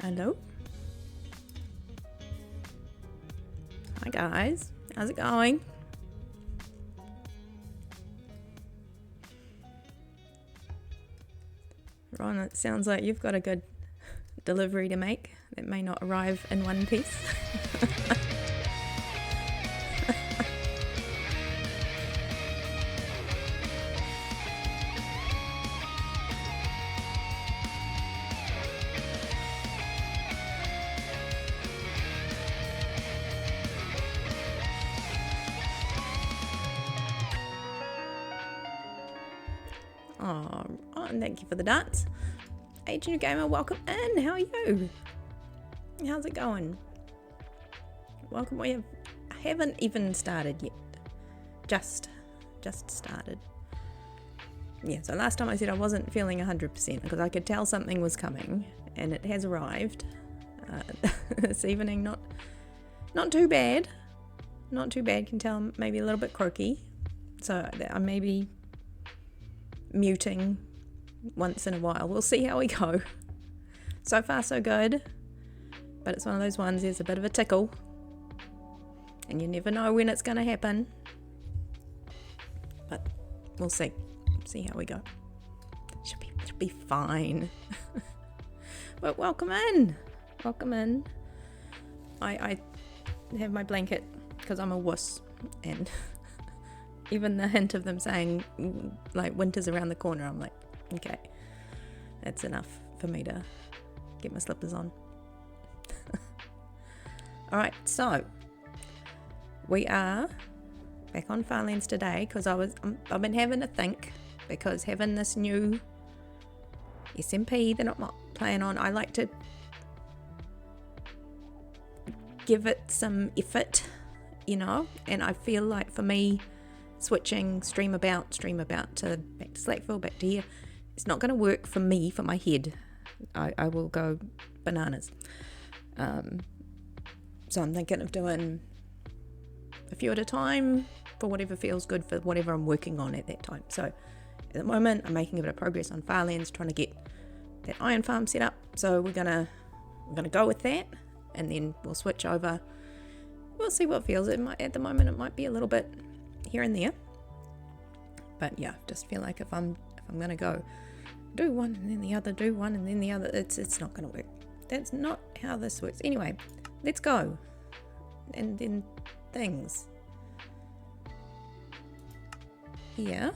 Hello. Hi guys, how's it going? Ron, it sounds like you've got a good delivery to make that may not arrive in one piece. Oh, and thank you for the dance. Agent Gamer, welcome in. How are you? How's it going? Welcome. I haven't even started yet. Just started. Yeah, so last time I said I wasn't feeling 100% because I could tell something was coming, and it has arrived. This evening, not too bad. Not too bad. Can tell I'm maybe a little bit croaky, so I may be muting once in a while. We'll see how we go. So far so good, but it's one of those ones, there's a bit of a tickle and you never know when it's going to happen, but we'll see how we go. Should be fine. But welcome in. I have my blanket because I'm a wuss, and even the hint of them saying like winter's around the corner, I'm like, okay, that's enough for me to get my slippers on. Alright, so we are back on Farlands today because I've been having a think, because having this new SMP that I'm playing on, I like to give it some effort, and I feel like for me, switching StreamAbout to back to Slackville, back to here, it's not going to work for me, for my head. I will go bananas. So I'm thinking of doing a few at a time for whatever feels good for whatever I'm working on at that time. So at the moment, I'm making a bit of progress on Farlands, trying to get that iron farm set up. So we're gonna go with that, and then we'll switch over. We'll see what feels. At the moment, it might be a little bit here and there, but yeah, just feel like if I'm gonna go do one and then the other, do one and then the other, it's not gonna work. That's not how this works. Anyway, let's go. And then things here,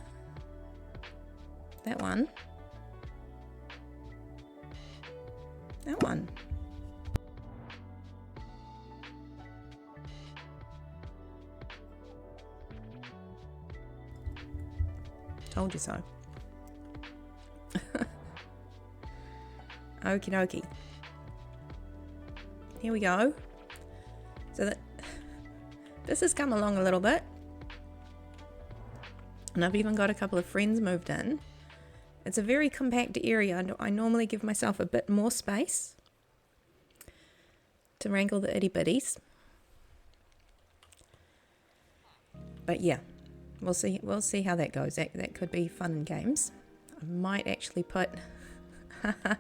that one, told you so. Okie dokie. Here we go. So this has come along a little bit, and I've even got a couple of friends moved in. It's a very compact area. I normally give myself a bit more space to wrangle the itty bitties, but yeah, we'll see how that goes. That could be fun and games. I might actually put a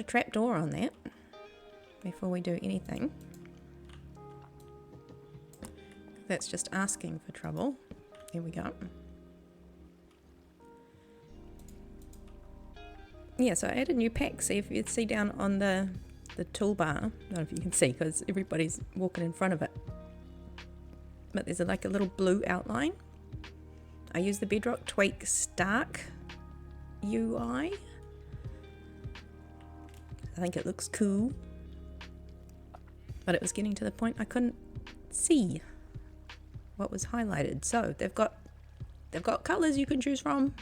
trapdoor on that before we do anything. That's just asking for trouble. Here we go. Yeah, so I added new packs. See if you see down on the toolbar. I don't know if you can see because everybody's walking in front of it. But there's like a little blue outline. I use the Bedrock Tweak Stark UI. I think it looks cool. But it was getting to the point I couldn't see what was highlighted. So they've got colours you can choose from.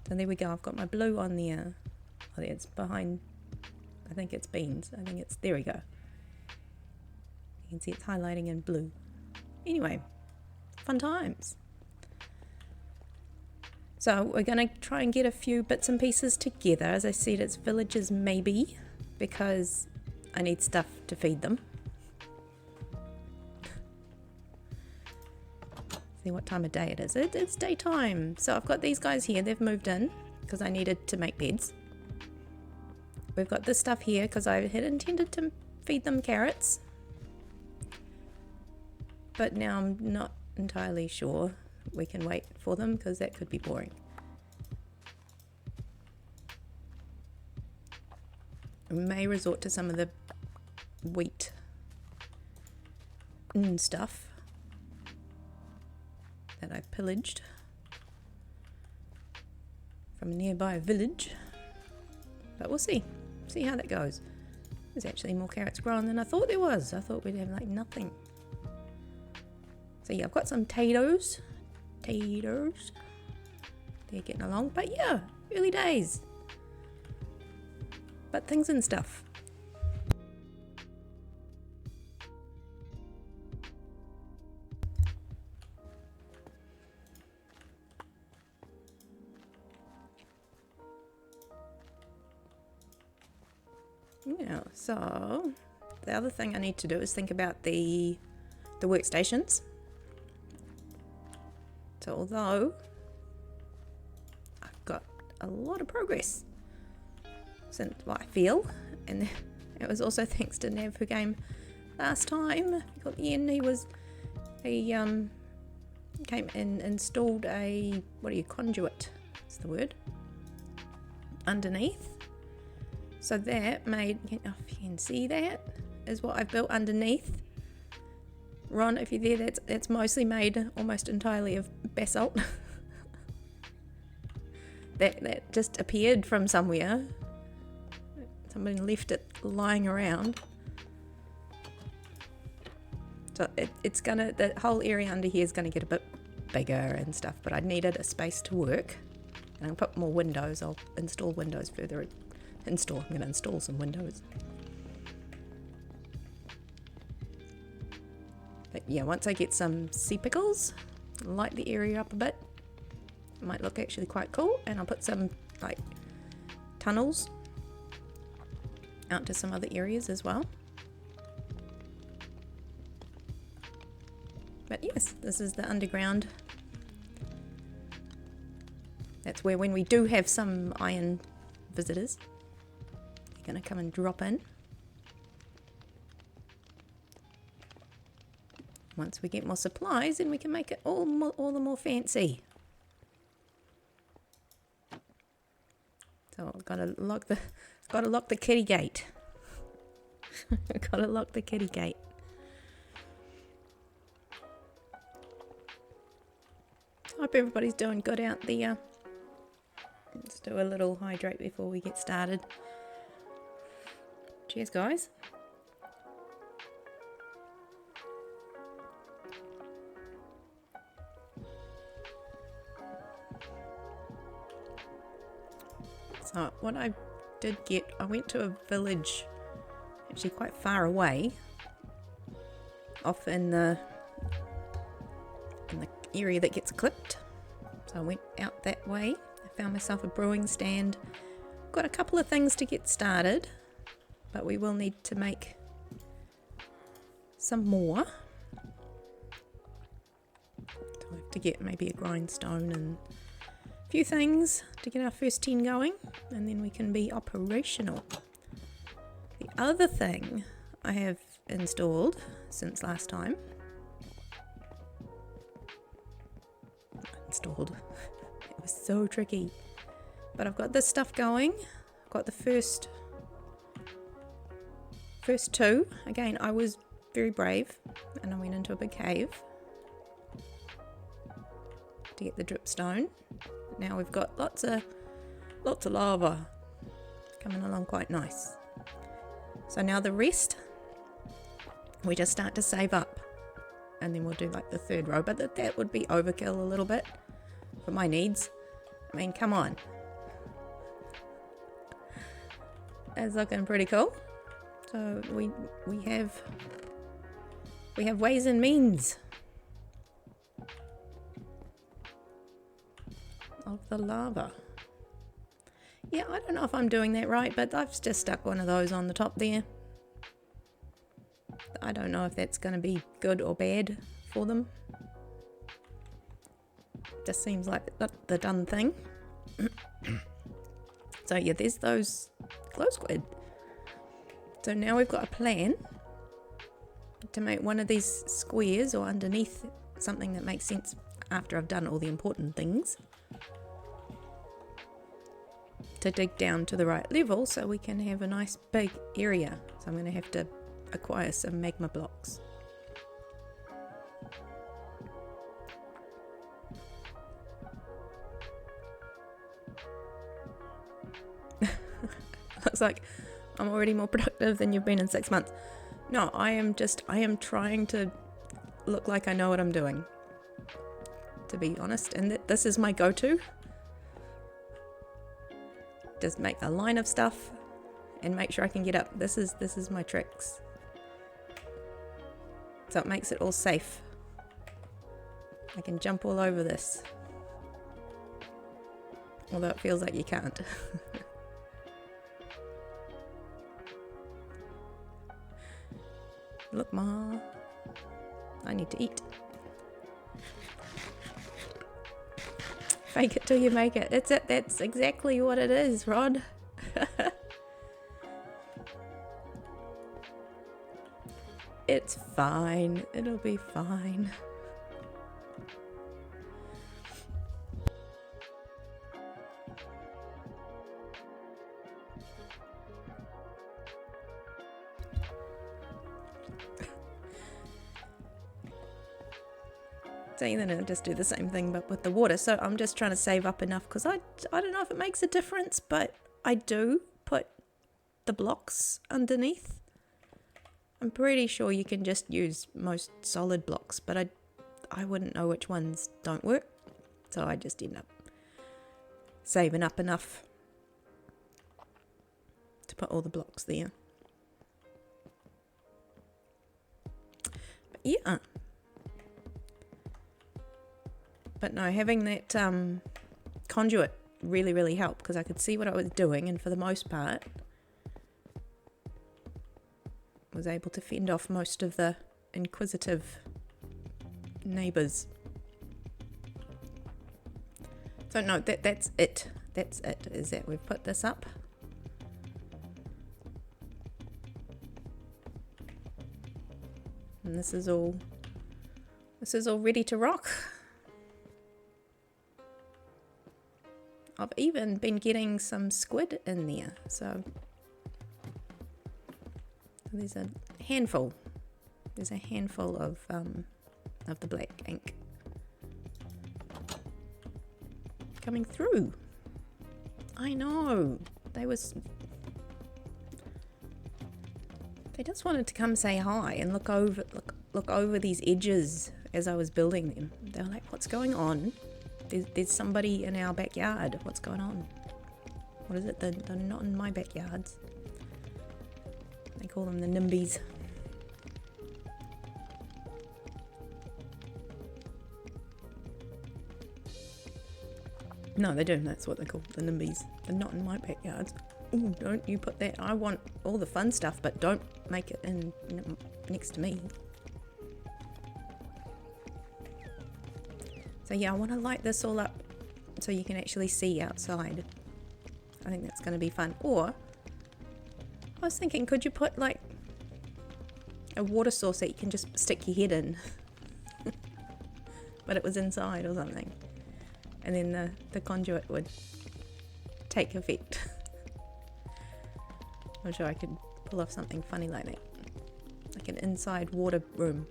So there we go. I've got my blue on there. Oh, it's behind. I think it's beans. There we go. You can see it's highlighting in blue. Anyway, fun times. So we're going to try and get a few bits and pieces together. As I said, it's villages maybe, because I need stuff to feed them. See what time of day it is. It's daytime. So I've got these guys here. They've moved in because I needed to make beds. we've got this stuff here because I had intended to feed them carrots, but now I'm not entirely sure we can wait for them because that could be boring. We may resort to some of the wheat and stuff that I pillaged from a nearby village, but we'll see how that goes. There's actually more carrots growing than I thought there was. I thought we'd have like nothing. So yeah, I've got some taters. They're getting along, but yeah, early days, but things and stuff. Yeah, so the other thing I need to do is think about the workstations. So although I've got a lot of progress since what I feel, and it was also thanks to Nav who came last time. At the end, he came and installed a conduit. That's the word. Underneath. So that made, if you can see that, is what I've built underneath. Ron, if you're there, that's mostly made almost entirely of basalt. that just appeared from somewhere. Somebody left it lying around. So the whole area under here is gonna get a bit bigger and stuff, but I needed a space to work. And I'll put more windows. I'll install windows further. I'm going to install some windows. But yeah, once I get some sea pickles, light the area up a bit, it might look actually quite cool. And I'll put some like tunnels out to some other areas as well. But yes, this is the underground. That's where, when we do have some iron visitors, they're going to come and drop in. Once we get more supplies, then we can make it all the more fancy. So I've got to lock the kitty gate. I've got to lock the kitty gate. Hope everybody's doing good out there. Let's do a little hydrate before we get started. Cheers, guys. So what I did get, I went to a village actually quite far away, off in the area that gets clipped. So I went out that way. I found myself a brewing stand. Got a couple of things to get started, but we will need to make some more. So I have to get maybe a grindstone and a few things to get our first 10 going, and then we can be operational. The other thing I have installed since last time, it was so tricky, but I've got this stuff going. I've got the first two. Again, I was very brave and I went into a big cave to get the dripstone. Now we've got lots of lava coming along quite nice. So now the rest, we just start to save up, and then we'll do like the third row, but that would be overkill a little bit for my needs. I mean, come on. It's looking pretty cool. So we have ways and means of the lava. Yeah, I don't know if I'm doing that right, but I've just stuck one of those on the top there. I don't know if that's going to be good or bad for them. Just seems like the done thing. So yeah, there's those glow squid. So now we've got a plan to make one of these squares or underneath something that makes sense after I've done all the important things, to dig down to the right level so we can have a nice big area. So I'm going to have to acquire some magma blocks. Looks like I'm already more productive than you've been in 6 months. No, I am trying to look like I know what I'm doing, to be honest, and this is my go-to. Just make a line of stuff and make sure I can get up. This is my tricks. So it makes it all safe. I can jump all over this. Although it feels like you can't. Look, Ma. I need to eat. Fake it till you make it. That's it. That's exactly what it is, Rod. It's fine. It'll be fine. So then I'll just do the same thing but with the water. So I'm just trying to save up enough because I don't know if it makes a difference, but I do put the blocks underneath. I'm pretty sure you can just use most solid blocks, but I wouldn't know which ones don't work. So I just end up saving up enough to put all the blocks there. But yeah. But no, having that conduit really helped because I could see what I was doing, and for the most part was able to fend off most of the inquisitive neighbours. So no, that's it. That's it, is that we've put this up. And this is all ready to rock. I've even been getting some squid in there, so there's a handful. There's a handful of the black ink coming through. I know they just wanted to come say hi and look over these edges as I was building them. They were like, "What's going on? There's somebody in our backyard. What's going on? What is it? They're not in my backyards." They call them the NIMBYs. No, they do. That's what they're called, the NIMBYs. They're not in my backyards. Ooh, don't you put that. I want all the fun stuff, but don't make it in next to me. So yeah, I want to light this all up so you can actually see outside. I think that's going to be fun. Or, I was thinking, could you put like a water source that you can just stick your head in? But it was inside or something. And then the conduit would take effect. I'm sure I could pull off something funny like that. Like an inside water room.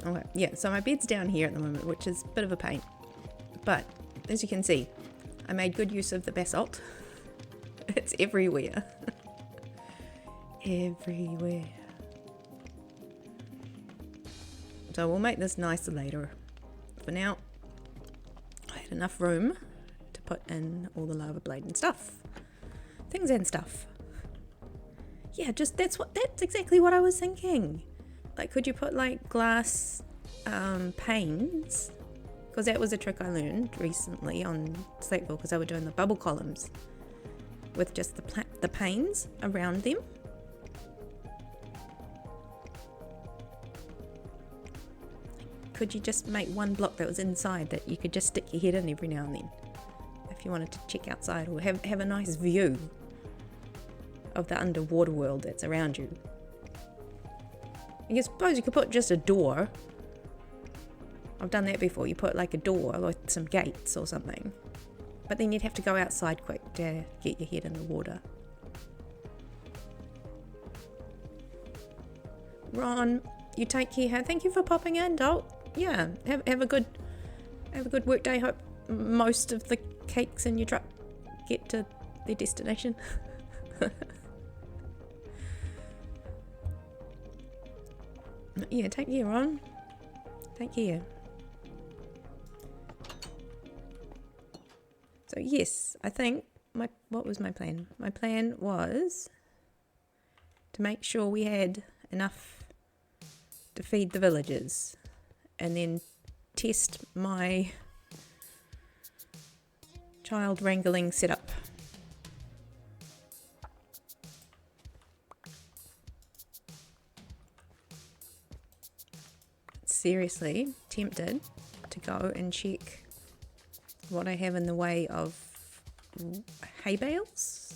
Okay, yeah, so my bed's down here at the moment, which is a bit of a pain. But, as you can see, I made good use of the basalt. It's everywhere. Everywhere. So we'll make this nicer later. For now, I had enough room to put in all the lava blade and stuff. Things and stuff. Yeah, that's exactly what I was thinking. Like, could you put like glass panes? Because that was a trick I learned recently on Slackville, because they were doing the bubble columns with just the panes around them. could you just make one block that was inside that you could just stick your head in every now and then? If you wanted to check outside or have a nice view of the underwater world that's around you. I suppose you could put just a door. I've done that before. You put like a door or some gates or something. But then you'd have to go outside quick to get your head in the water. Ron, you take care. Thank you for popping in, Dolt. Yeah, have a good work day. Hope most of the cakes in your truck get to their destination. Yeah, take care, Ron. Take care. So yes, I think what was my plan? My plan was to make sure we had enough to feed the villagers, and then test my child wrangling setup. Seriously tempted to go and check what I have in the way of hay bales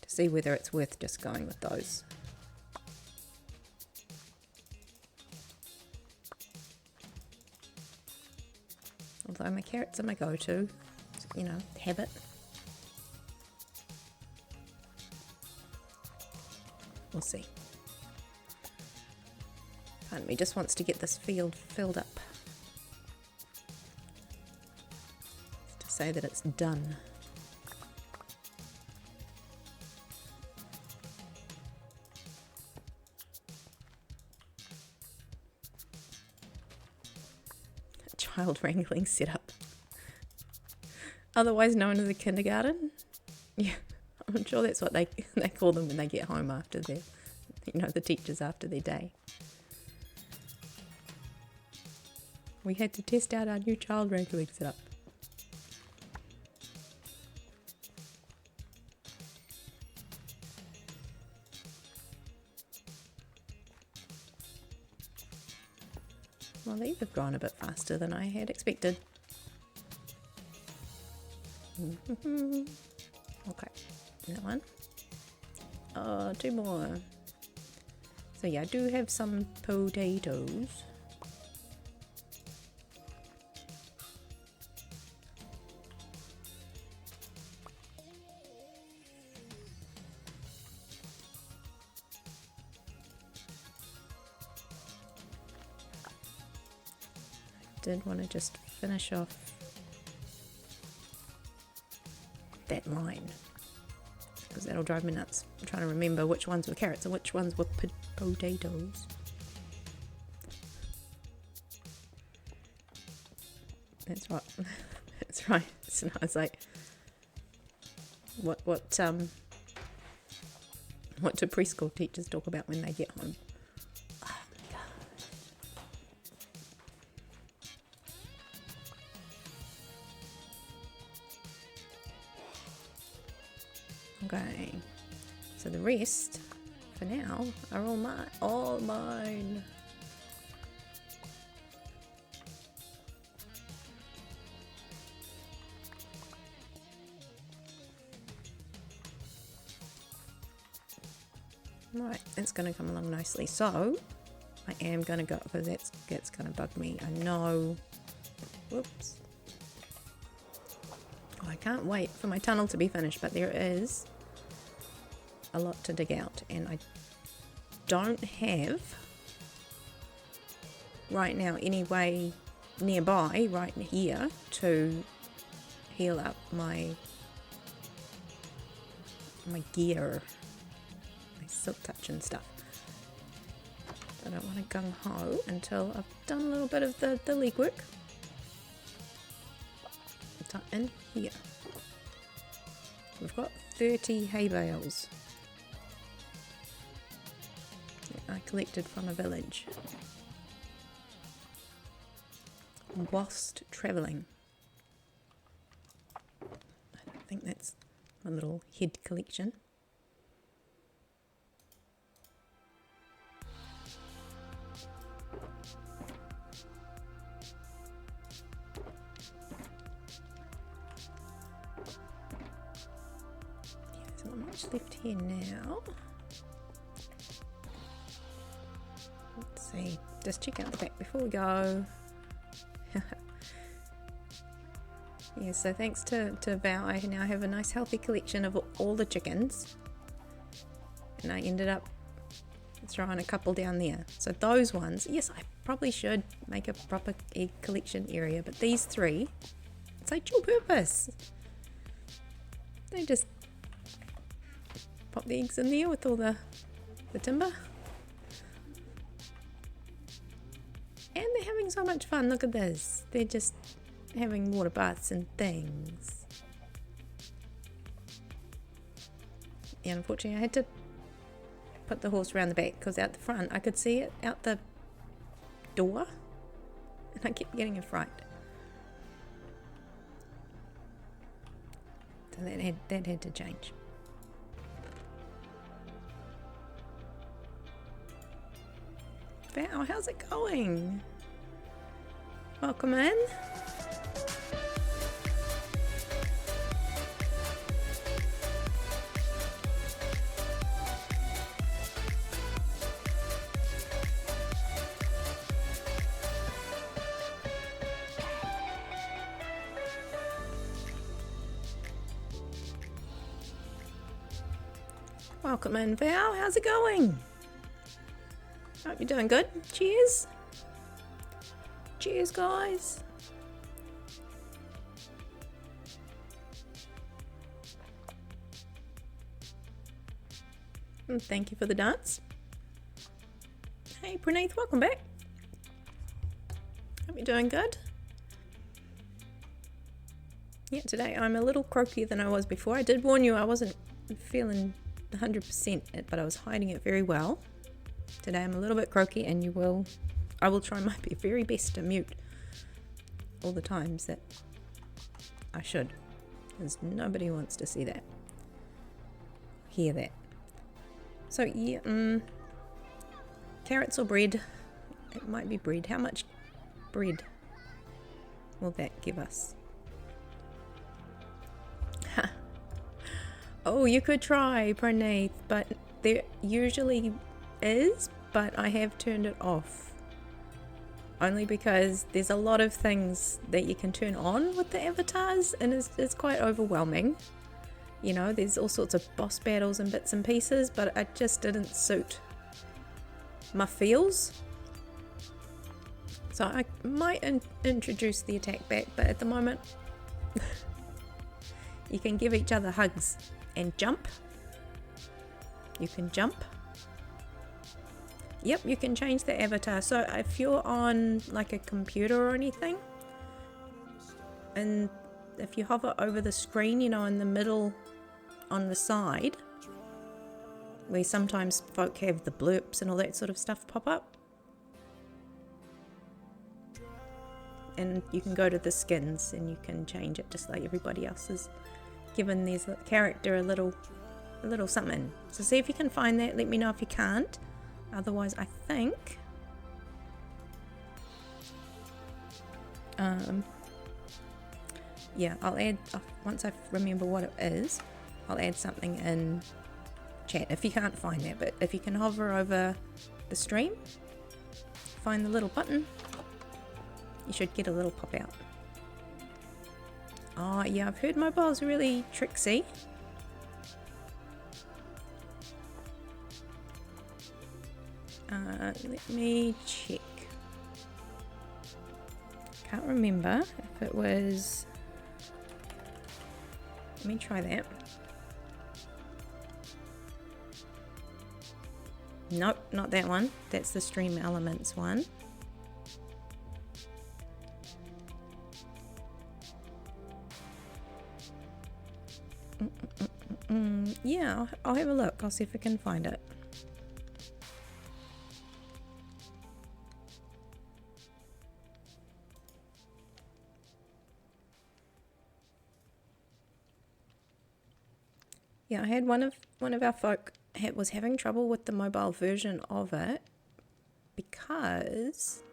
to see whether it's worth just going with those. Although my carrots are my go-to, you know, habit. We'll see. Part of me just wants to get this field filled up. To say that it's done. Child wrangling setup. Otherwise known as a kindergarten. Yeah, I'm sure that's what they call them when they get home after their, you know, the teachers after their day. We had to test out our new child wrangling setup. Well, these have grown a bit faster than I had expected. Okay, that one. Two more. So yeah, I do have some potatoes. Did want to just finish off that line because that'll drive me nuts. I'm trying to remember which ones were carrots and which ones were potatoes. That's right. That's right. So I was like, what do preschool teachers talk about when they get home? Okay, so the rest, for now, are all mine. Right, that's going to come along nicely. So, I am going to go, because that's going to bug me. I know. Whoops. Oh, I can't wait for my tunnel to be finished, but there is a lot to dig out, and I don't have right now any way nearby right here to heal up my gear, my silk touch and stuff. I don't want to gung-ho until I've done a little bit of the legwork. In here we've got 30 hay bales I collected from a village whilst travelling. I don't think that's my little head collection. So not much left here now. Let's see, just check out the back before we go. Yeah, so thanks to Val, I now have a nice healthy collection of all the chickens. And I ended up throwing a couple down there. So those ones, yes, I probably should make a proper egg collection area, but these three, it's like dual purpose. They just pop the eggs in there with all the timber. And they're having so much fun, look at this. They're just having water baths and things. Yeah, unfortunately I had to put the horse around the back because out the front I could see it out the door and I kept getting a fright. So that had to change. Val, how's it going? Welcome in. Welcome in, Val. How's it going? Hope you're doing good. Cheers. Cheers, guys. And thank you for the dance. Hey, Praneeth, welcome back. Hope you're doing good. Yeah, today I'm a little croakier than I was before. I did warn you I wasn't feeling 100%, but I was hiding it very well. Today I'm a little bit croaky, and I will try my very best to mute all the times that I should, because nobody wants to see that, hear that. So yeah, carrots or bread? It might be bread. How much bread will that give us? Oh, you could try, Praneeth, but there usually is, but I have turned it off. Only because there's a lot of things that you can turn on with the avatars, and it's quite overwhelming. You know, there's all sorts of boss battles and bits and pieces, but it just didn't suit my feels. So I might introduce the attack back, but at the moment, you can give each other hugs and jump. You can jump. Yep, you can change the avatar. So if you're on like a computer or anything, and if you hover over the screen, you know, in the middle on the side, where sometimes folk have the blurps and all that sort of stuff pop up, and you can go to the skins and you can change it just like everybody else is given this character a little something. So see if you can find that. Let me know if you can't. Otherwise, I think yeah, I'll add, once I remember what it is, I'll add something in chat if you can't find that. But if you can hover over the stream, find the little button, you should get a little pop out. Oh yeah, I've heard mobile's really tricksy. Let me check. Can't remember if it was. Let me try that. Nope, not that one. That's the Stream Elements one. Yeah, I'll have a look. I'll see if I can find it. Yeah, I had one of our folk was having trouble with the mobile version of it because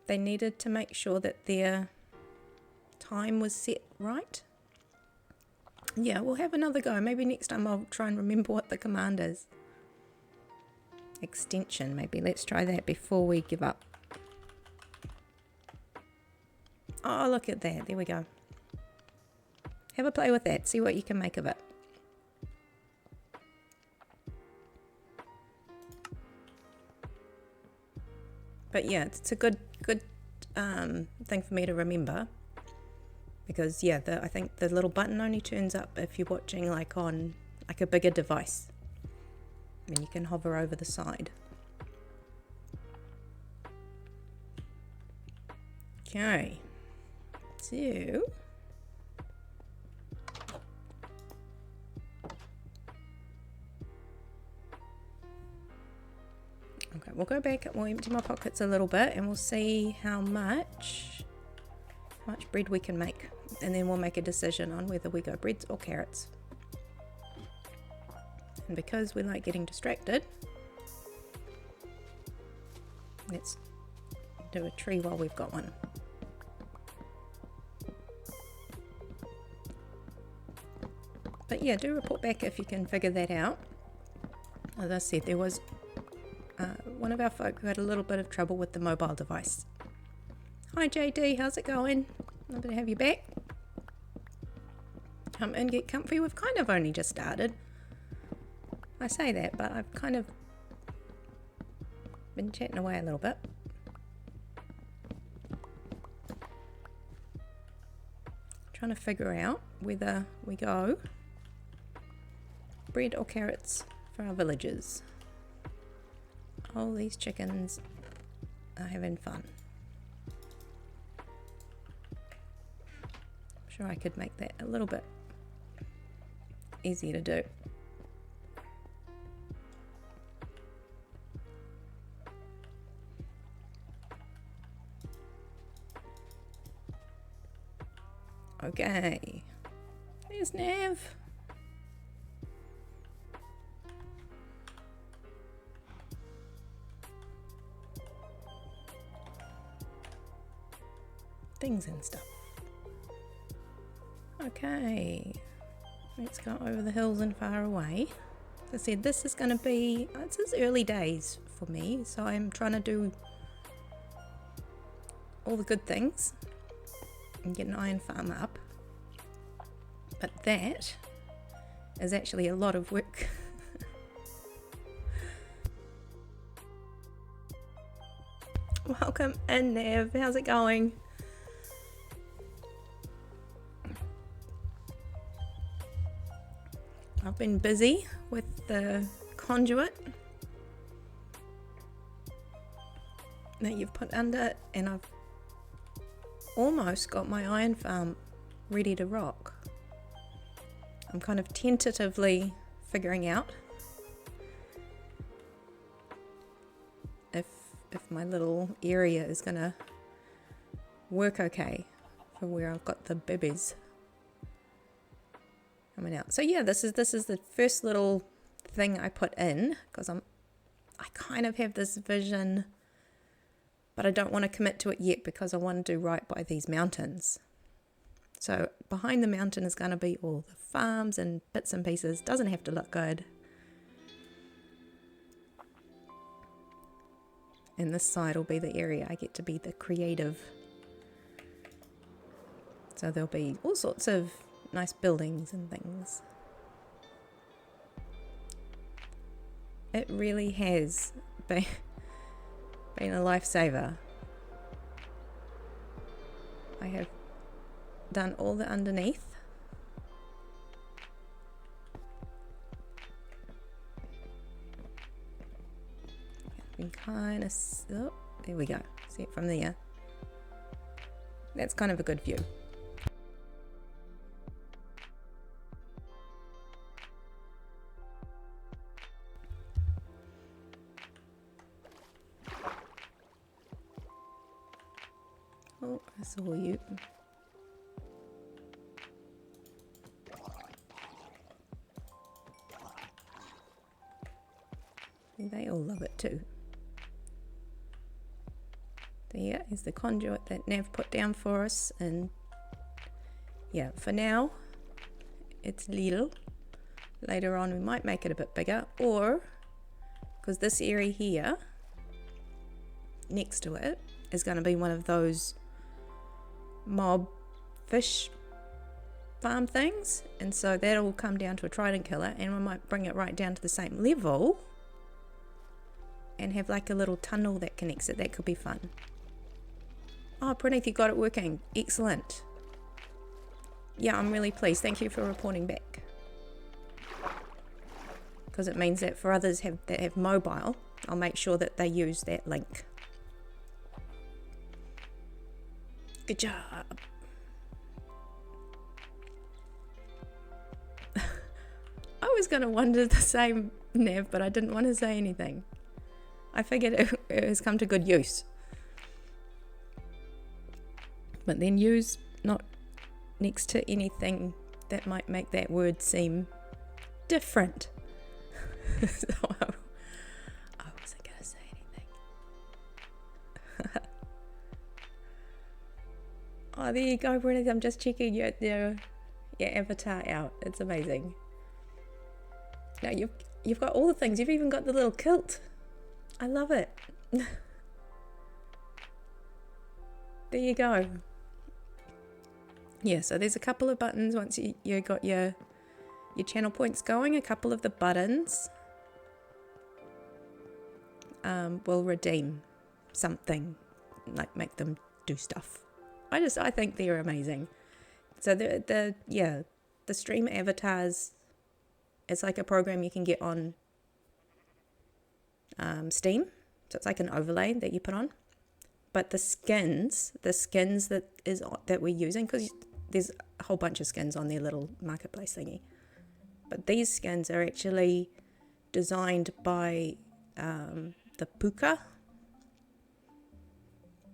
they needed to make sure that their time was set right. Yeah, we'll have another go. Maybe next time I'll try and remember what the command is. Extension, maybe. Let's try that before we give up. Oh, look at that. There we go. Have a play with that. See what you can make of it. But yeah, it's a good thing for me to remember. Because yeah, I think the little button only turns up if you're watching like on like a bigger device. And you can hover over the side. Okay. So okay, we'll go back, we'll empty my pockets a little bit and we'll see how much bread we can make, and then we'll make a decision on whether we go breads or carrots. And because we like getting distracted, let's do a tree while we've got one. But yeah, do report back if you can figure that out. As I said, there was one of our folk who had a little bit of trouble with the mobile device. Hi JD, how's it going? Lovely to have you back. Come in, get comfy. We've kind of only just started. I say that, but I've kind of been chatting away a little bit. Trying to figure out whether we go bread or carrots for our villagers. All these chickens are having fun. I'm sure I could make that a little bit easier to do. Okay, there's Nav. Things and stuff. Okay, let's go over the hills and far away. As I said, this is going to be, it's early days for me, so I'm trying to do all the good things and get an iron farm up. But that is actually a lot of work. Welcome in, Nev. How's it going? I've been busy with the conduit that you've put under it, and I've almost got my iron farm ready to rock. I'm kind of tentatively figuring out if my little area is gonna work okay for where I've got the babies coming out. So yeah, this is the first little thing I put in because I kind of have this vision, but I don't want to commit to it yet because I want to do right by these mountains. So behind the mountain is going to be all the farms and bits and pieces. Doesn't have to look good. And this side will be the area I get to be the creative. So there'll be all sorts of nice buildings and things. It really has been a lifesaver. I have done all the underneath. You can kind of, oh, there we go. See it from there. That's kind of a good view. Oh, I saw you. They all love it too. There is the conduit that Nav put down for us, and yeah, for now it's little. Later on we might make it a bit bigger, or because this area here next to it is going to be one of those mob fish farm things, and so that'll come down to a trident killer, and we might bring it right down to the same level and have like a little tunnel that connects it. That could be fun. Oh, Praneeth, you got it working. Excellent. Yeah, I'm really pleased. Thank you for reporting back. Because it means that for others that have mobile, I'll make sure that they use that link. Good job. I was going to wonder the same, Nev, but I didn't want to say anything. I figured it has come to good use. But then use not next to anything that might make that word seem different. So I wasn't going to say anything. Oh, there you go, Brennan. I'm just checking your avatar out. It's amazing. Now you've got all the things. You've even got the little kilt. I love it. There you go. Yeah, so there's a couple of buttons once you got your channel points going. A couple of the buttons will redeem something, like make them do stuff. I think they're amazing. So the stream avatars, it's like a program you can get on Steam. So it's like an overlay that you put on. But the skins that we're using, because there's a whole bunch of skins on their little marketplace thingy. But these skins are actually designed by the Puka.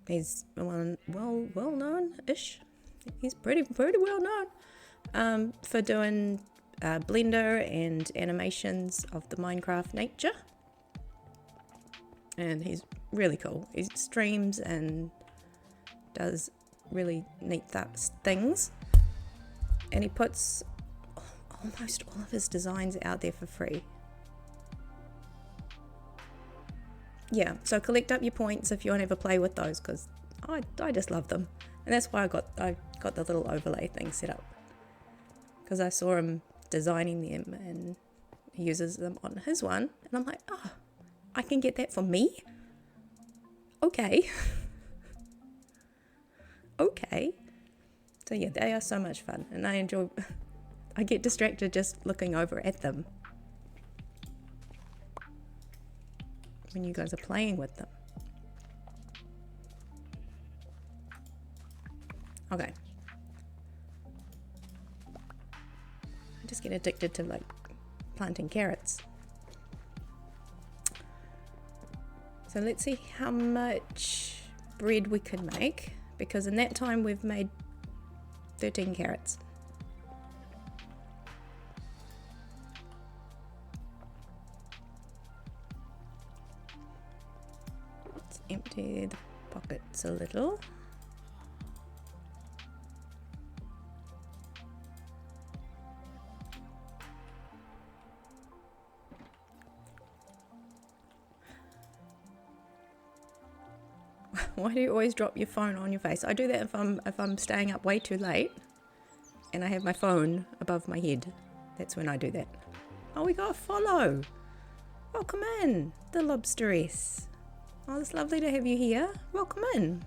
He's well known-ish. He's pretty well known for doing Blender and animations of the Minecraft nature. And he's really cool. He streams and does really neat things. And he puts almost all of his designs out there for free. Yeah, so collect up your points if you want to ever play with those, because I just love them. And that's why I got the little overlay thing set up. Because I saw him designing them and he uses them on his one. And I'm like, oh, I can get that for me? Okay. Okay. So yeah, they are so much fun. And I get distracted just looking over at them when you guys are playing with them. Okay. I just get addicted to like planting carrots. So let's see how much bread we can make, because in that time we've made 13 carrots. Let's empty the pockets a little. Why do you always drop your phone on your face? I do that if I'm staying up way too late and I have my phone above my head. That's when I do that. Oh, we got a follow. Welcome in, the Lobsteress. Oh, it's lovely to have you here. Welcome in.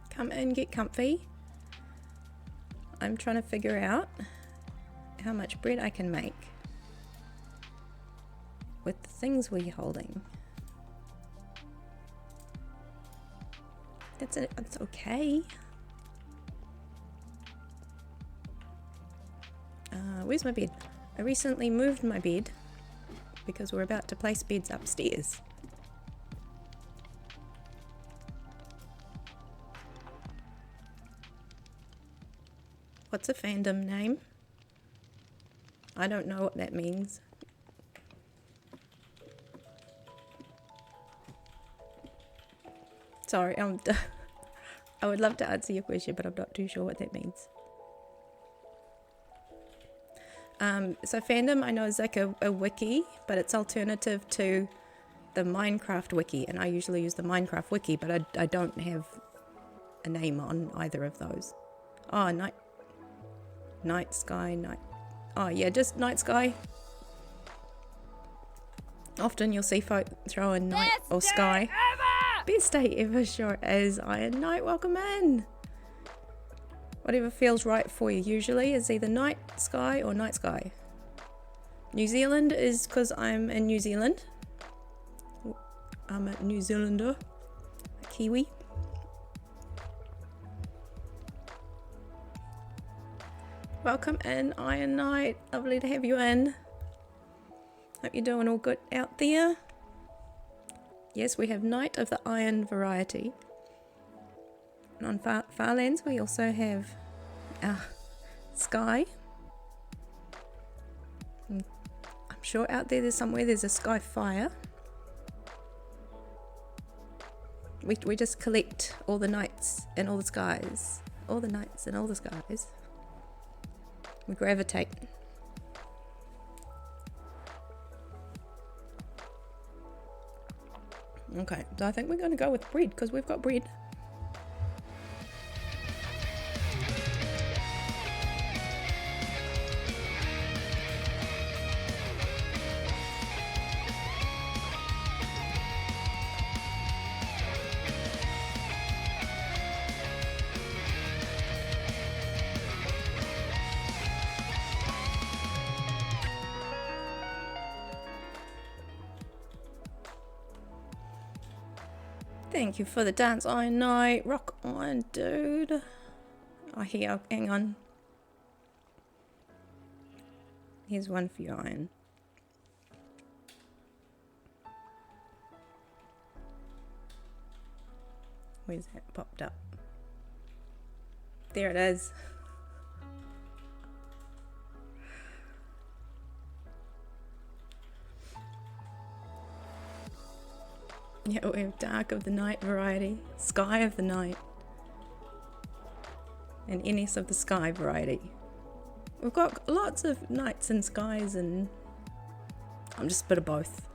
Come in, get comfy. I'm trying to figure out how much bread I can make with the things we're holding. That's okay. Where's my bed? I recently moved my bed because we're about to place beds upstairs. What's a fandom name? I don't know what that means. Sorry, I would love to answer your question, but I'm not too sure what that means. So fandom, I know, is like a wiki, but it's alternative to the Minecraft wiki, and I usually use the Minecraft wiki, but I don't have a name on either of those. Oh, night sky, night. Oh yeah, just night sky. Often you'll see folk throw in night or sky. Best day ever, sure is. Iron Knight, welcome in. Whatever feels right for you usually is either night sky or night sky. New Zealand is because I'm in New Zealand. I'm a New Zealander, a Kiwi. Welcome in, Iron Knight. Lovely to have you in. Hope you're doing all good out there. Yes, we have Knight of the Iron variety. And on Farlands we also have Sky. And I'm sure out there's somewhere there's a Sky Fire. We just collect all the nights and all the skies. All the nights and all the skies. We gravitate. Okay, so I think we're going to go with bread because we've got bread. Thank you for the dance, Iron Knight. Rock on, dude. Oh, here, hang on. Here's one for you, Iron. Where's that popped up? There it is. Yeah, we have Dark of the Night variety, Sky of the Night, and Ennis of the Sky variety. We've got lots of nights and skies, and I'm just a bit of both.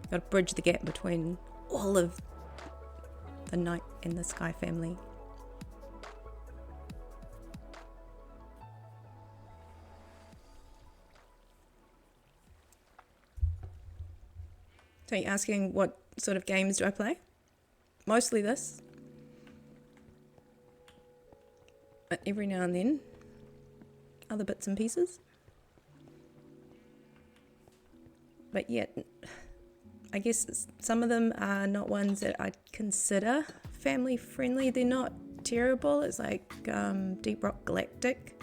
Got to bridge the gap between all of the night and the sky family. So you're asking what sort of games do I play? Mostly this. But every now and then, other bits and pieces. But yet, I guess some of them are not ones that I consider family friendly. They're not terrible. It's like Deep Rock Galactic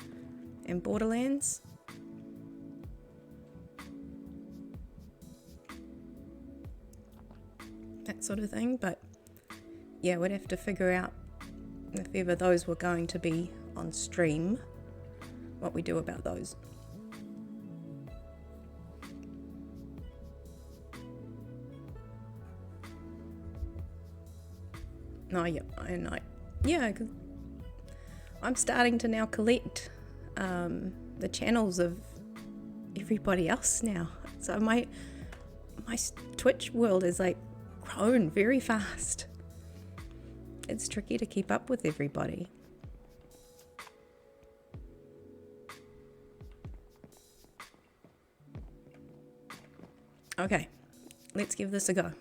and Borderlands. That sort of thing, but yeah, we'd have to figure out if ever those were going to be on stream, what we do about those. Oh yeah, yeah, cause I'm starting to now collect the channels of everybody else now. So my Twitch world is like grown very fast. It's tricky to keep up with everybody. Okay, let's give this a go.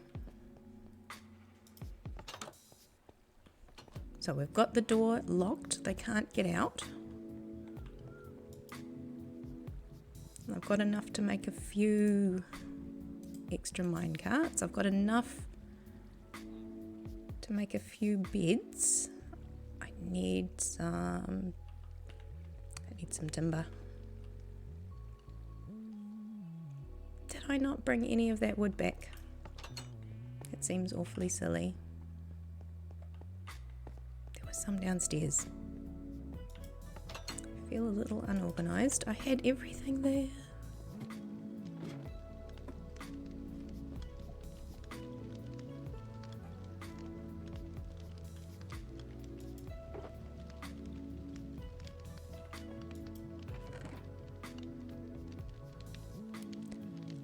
So we've got the door locked, they can't get out. I've got enough to make a few extra mine carts. I've got enough to make a few beds. I need some timber. Did I not bring any of that wood back? It seems awfully silly. There was some downstairs. I feel a little unorganized. I had everything there.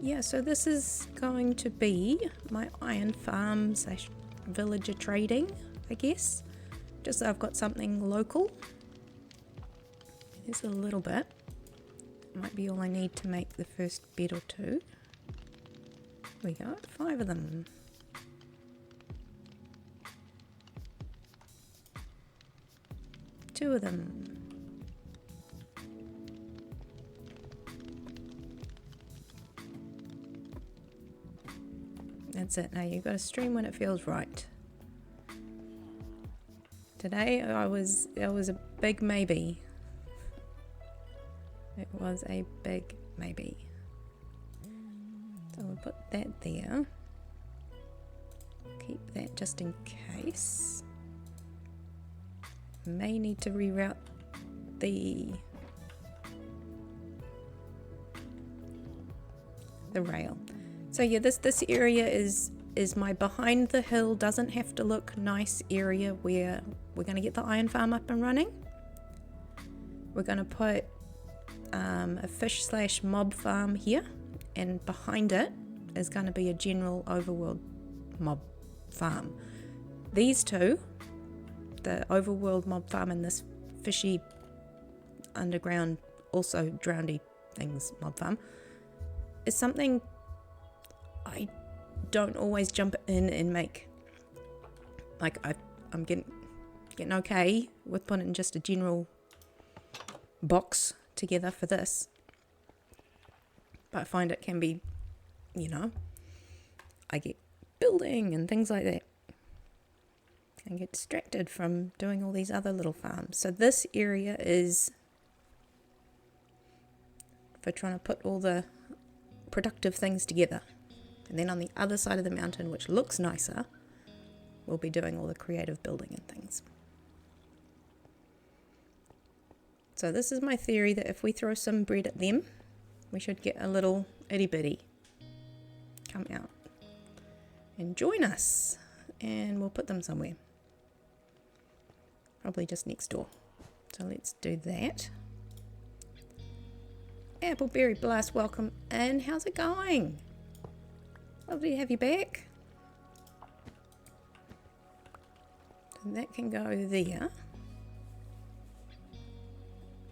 yeah, so this is going to be my iron farm slash villager trading, I guess. Just so I've got something local. There's a little bit. Might be all I need to make the first bed or two. We got 5 of them. Two of them. That's it. Now you've got to stream when it feels right. Today it was a big maybe. It was a big maybe. So we'll put that there. Keep that just in case. May need to reroute the rail. So yeah, this area is my behind the hill, doesn't have to look nice area where we're going to get the iron farm up and running. We're going to put a fish slash mob farm here, and behind it is going to be a general overworld mob farm. These two, the overworld mob farm and this fishy underground also drownedy things mob farm, is something I don't always jump in and make. Like I'm getting okay with putting just a general box together for this, but I find it can be, you know, I get building and things like that and get distracted from doing all these other little farms. So this area is for trying to put all the productive things together. And then on the other side of the mountain, which looks nicer, we'll be doing all the creative building and things. So this is my theory, that if we throw some bread at them, we should get a little itty bitty come out and join us. And we'll put them somewhere. Probably just next door. So let's do that. Appleberry Blast, welcome in. How's it going? Lovely to have you back. And that can go there.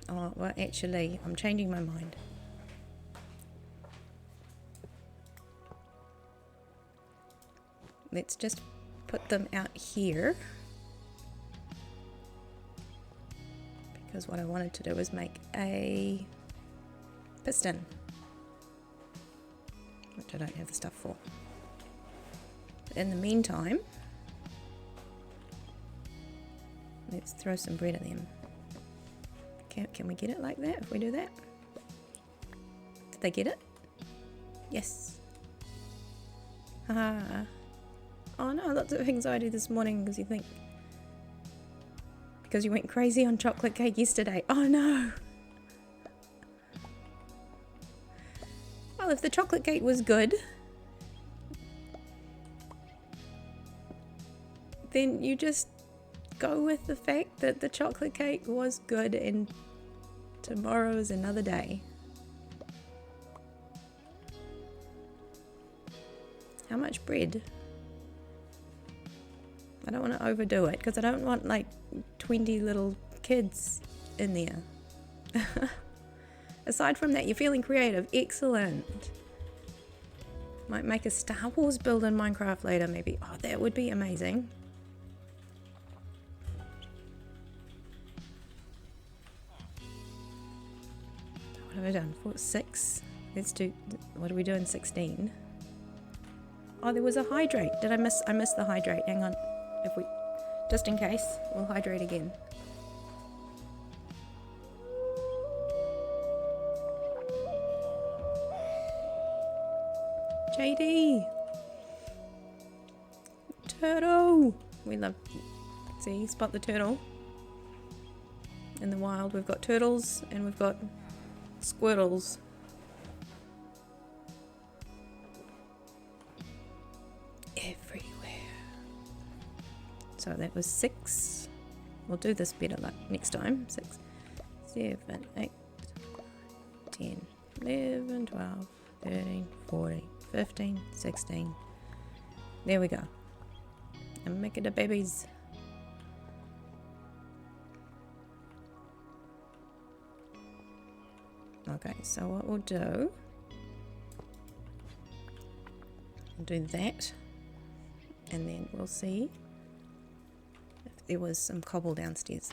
Oh, well, actually, I'm changing my mind. Let's just put them out here. Because what I wanted to do was make a piston, which I don't have the stuff for. But in the meantime, let's throw some bread at them. Can we get it like that if we do that? Did they get it? Yes. Ah. Oh no, lots of anxiety this morning because you went crazy on chocolate cake yesterday. Oh no. Well, if the chocolate cake was good, then you just go with the fact that the chocolate cake was good and tomorrow is another day. How much bread? I don't want to overdo it because I don't want like 20 little kids in there. Aside from that, you're feeling creative. Excellent. Might make a Star Wars build in Minecraft later, maybe. Oh, that would be amazing. What have I done? 6. Let's do. What do we do in 16? Oh, there was a hydrate. Did I miss? I missed the hydrate. Hang on. Just in case, we'll hydrate again. JD! Turtle! We love... See, spot the turtle. In the wild, we've got turtles and we've got squirrels. Everywhere. So that was 6. We'll do this better next time. 6, 7, 8, 10, 11, 12, 13, 14, 15, 16. There we go. And make it a babies. Okay, so what we'll do, that, and then we'll see if there was some cobble downstairs.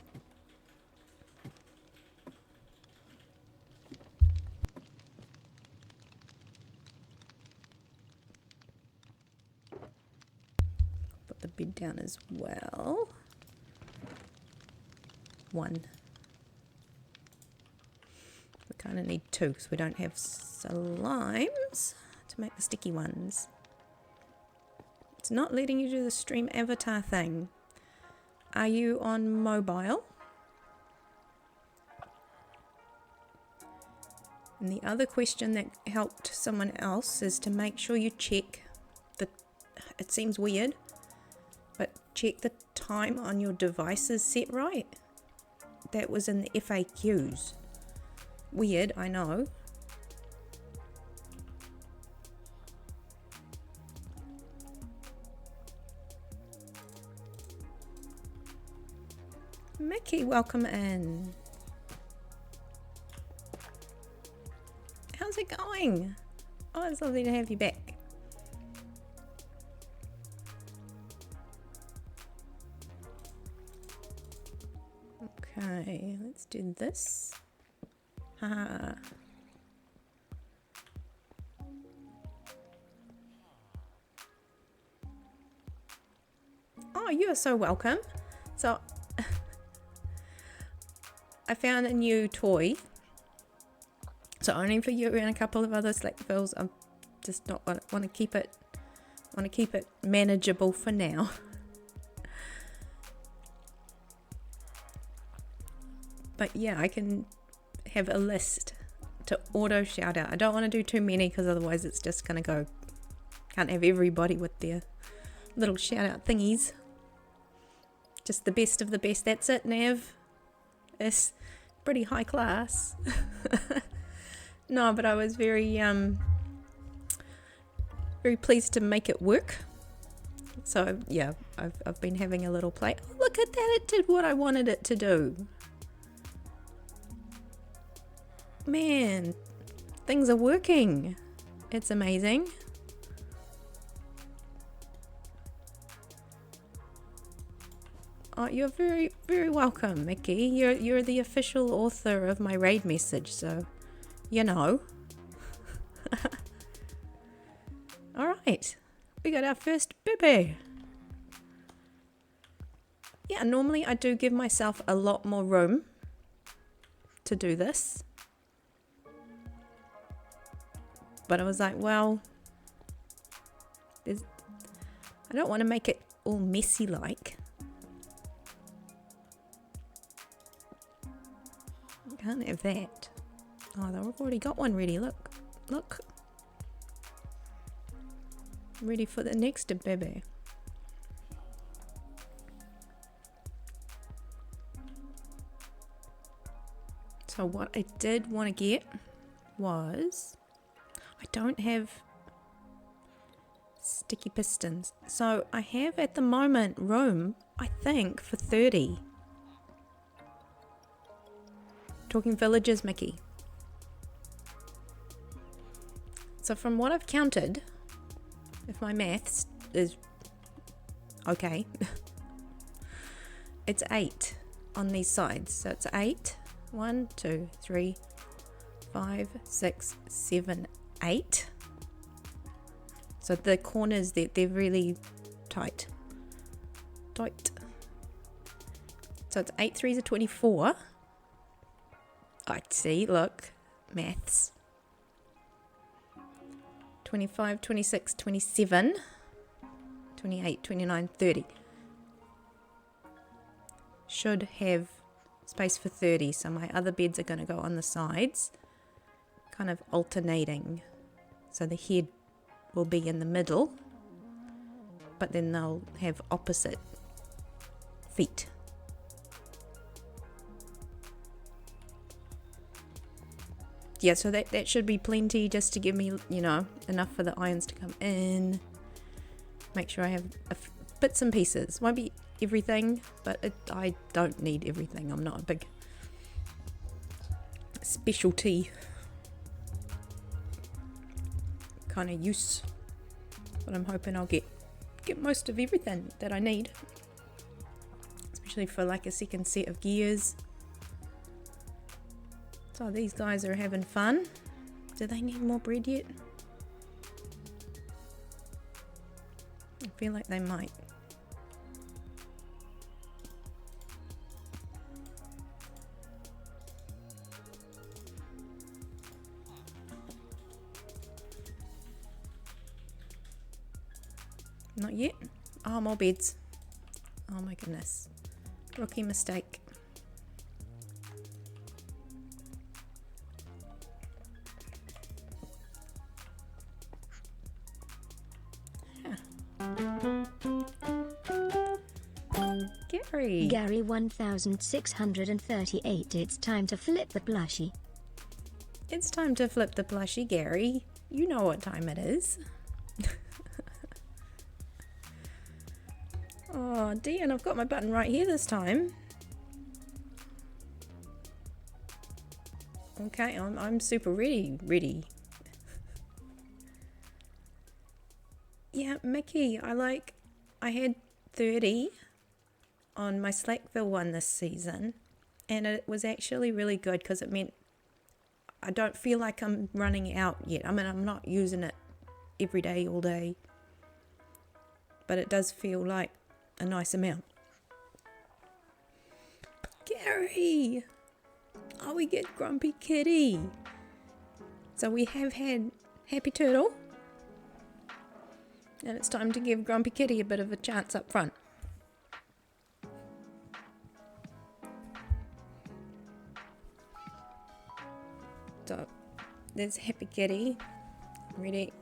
Put the bed down as well. 1. We kind of need 2 because we don't have slimes to make the sticky ones. It's not letting you do the stream avatar thing. Are you on mobile? And the other question that helped someone else is to make sure you check the, it seems weird, but check the time on your device is set right. That was in the FAQs. Weird, I know. Mickey, welcome in. How's it going? Oh, it's lovely to have you back. Okay, let's do this. Haha. Oh, you are so welcome. So I found a new toy, so only for you and a couple of other Slackvilles. I'm just not want to keep it manageable for now. But yeah, I can have a list to auto shout out. I don't want to do too many because otherwise it's just gonna go. Can't have everybody with their little shout out thingies. Just the best of the best. That's it, Nav. It's pretty high class. No, but I was very pleased to make it work. So yeah, I've been having a little play. Oh, look at that, it did what I wanted it to do. Man, things are working. It's amazing. Oh, you're very, very welcome, Mickey. You're the official author of my raid message, so you know. Alright, we got our first baby. Yeah, normally I do give myself a lot more room to do this. But I was like, well, I don't want to make it all messy like. Can't have that. Oh, they've already got one ready. Look. Ready for the next baby. So what I did want to get was, I don't have sticky pistons. So I have at the moment room, I think, for 30. Talking villages, Mickey. So from what I've counted, if my maths is okay, it's 8 on these sides. So it's 8. 1, 2, 3, 5, 6, 7, 8. So the corners, they're really tight. So it's 8 3s are 24. I see, look, maths. 25, 26, 27, 28, 29, 30. Should have space for 30, so my other beds are going to go on the sides, kind of alternating. So the head will be in the middle, but then they'll have opposite feet. yeah, so that should be plenty just to give me, you know, enough for the irons to come in. Make sure I have bits and pieces. Won't be everything, but I don't need everything. I'm not a big specialty kind of use, but I'm hoping I'll get most of everything that I need, especially for like a second set of gears. So these guys are having fun. Do they need more bread yet? I feel like they might. Not yet. Oh, more beds. Oh my goodness. Rookie mistake. Gary 1638. It's time to flip the plushie. It's time to flip the plushie, Gary. You know what time it is. Oh dear, and I've got my button right here this time. Okay, I'm super ready. Yeah, Mickey, I had 30 on my Slackville one this season, and it was actually really good because it meant I don't feel like I'm running out yet. I mean, I'm not using it every day, all day, but it does feel like a nice amount. Gary! Oh, we get Grumpy Kitty. So we have had Happy Turtle, and it's time to give Grumpy Kitty a bit of a chance up front. So there's Happy Kitty. Ready?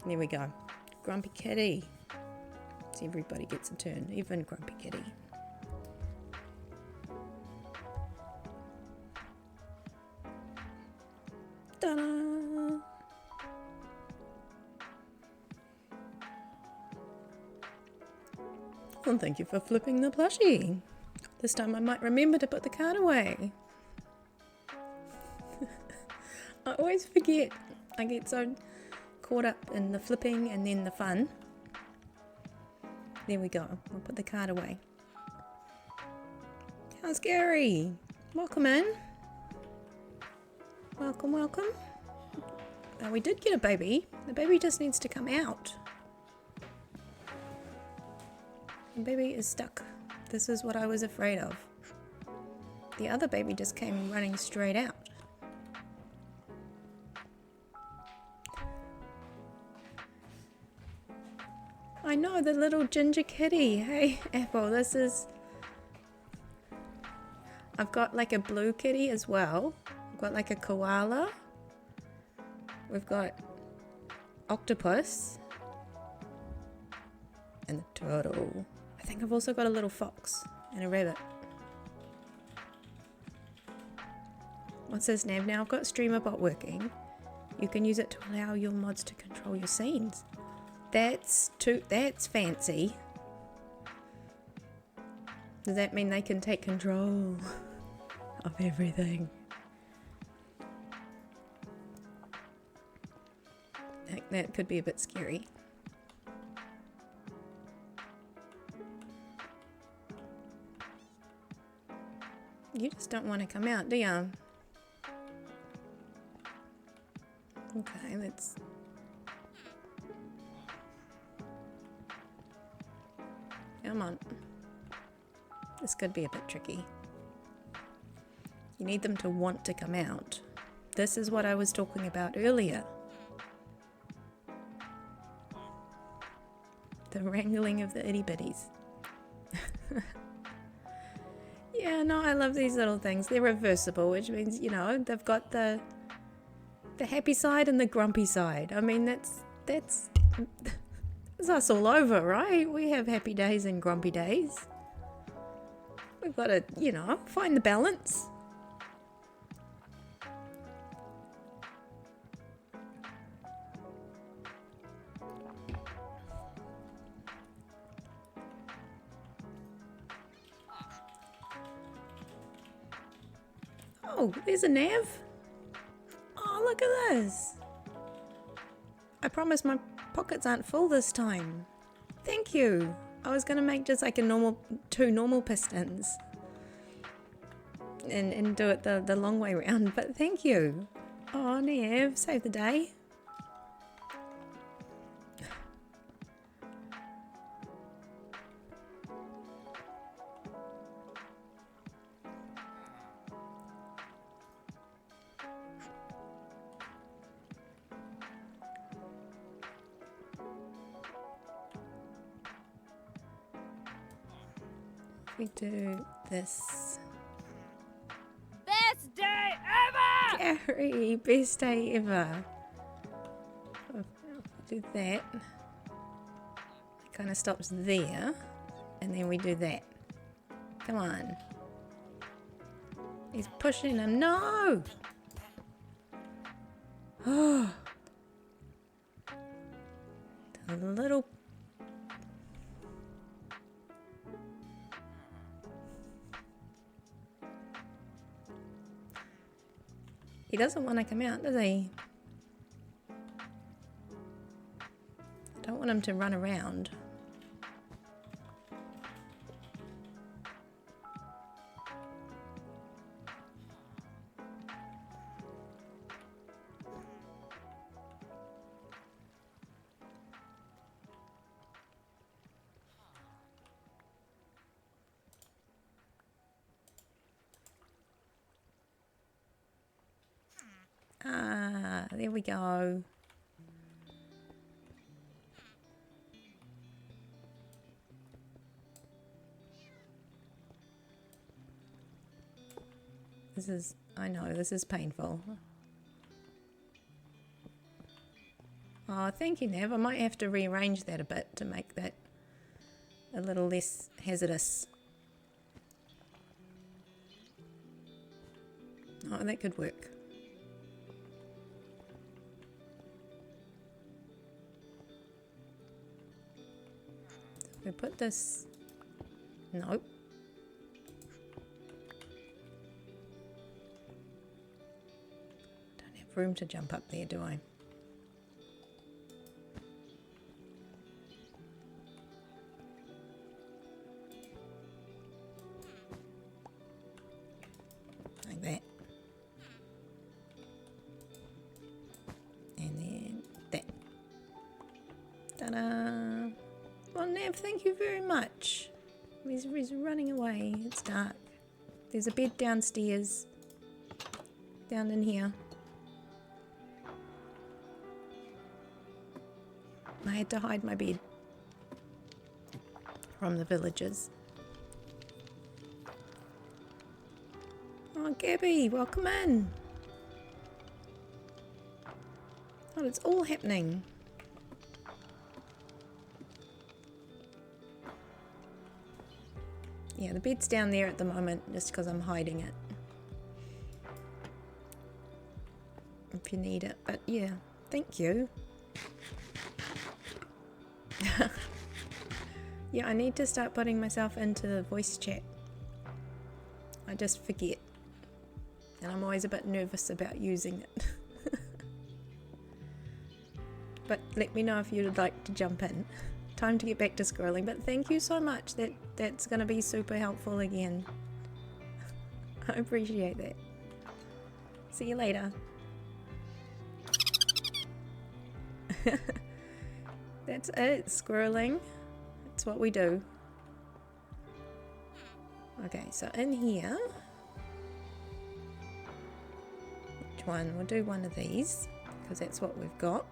There we go. Grumpy Kitty. So everybody gets a turn, even Grumpy Kitty. Ta-da! And thank you for flipping the plushie. This time I might remember to put the card away. I always forget. I get so caught up in the flipping and then the fun. There we go. I'll put the card away. How's Gary? Welcome in. Welcome. Oh, we did get a baby. The baby just needs to come out. The baby is stuck. This is what I was afraid of. The other baby just came running straight out. I know, the little ginger kitty. Hey, Apple, I've got like a blue kitty as well. I've got like a koala. We've got octopus. And the turtle. I think I've also got a little fox and a rabbit. What's this, Nav? Now I've got StreamBeats working. You can use it to allow your mods to control your scenes. That's fancy. Does that mean they can take control of everything? That could be a bit scary. You just don't want to come out, do you? Okay, let's... Come on. This could be a bit tricky. You need them to want to come out. This is what I was talking about earlier. The wrangling of the itty bitties. Yeah, no, I love these little things. They're reversible, which means, you know, they've got the happy side and the grumpy side. I mean, that's us all over, right? We have happy days and grumpy days. We've got to, you know, find the balance. Oh, there's a nav. Oh, look at this. I promise my pockets aren't full this time. Thank you. I was going to make just like a two normal pistons and do it the long way around, but thank you. Oh, Nav, save the day. We do this. Best day ever! Gary, best day ever. Do that. It kind of stops there, and then we do that. Come on. He's pushing him. No! Oh. A little. He doesn't want to come out, does he? I don't want him to run around. Ah, there we go. I know, this is painful. Oh, thank you, Nev. I might have to rearrange that a bit to make that a little less hazardous. Oh, that could work. We put this. Nope. Don't have room to jump up there, do I? Like that. And then that. Ta-da! Well, Nev, thank you very much. He's running away. It's dark. There's a bed downstairs. Down in here. I had to hide my bed from the villagers. Oh, Gabby, welcome in. Oh, it's all happening. Yeah, the bed's down there at the moment just because I'm hiding it. If you need it, but yeah, thank you. Yeah, I need to start putting myself into the voice chat. I just forget. And I'm always a bit nervous about using it. But let me know if you'd like to jump in. Time to get back to scrolling, but thank you so much. That's going to be super helpful again. I appreciate that. See you later. That's it, squirreling. That's what we do. Okay, so in here, which one? We'll do one of these because that's what we've got.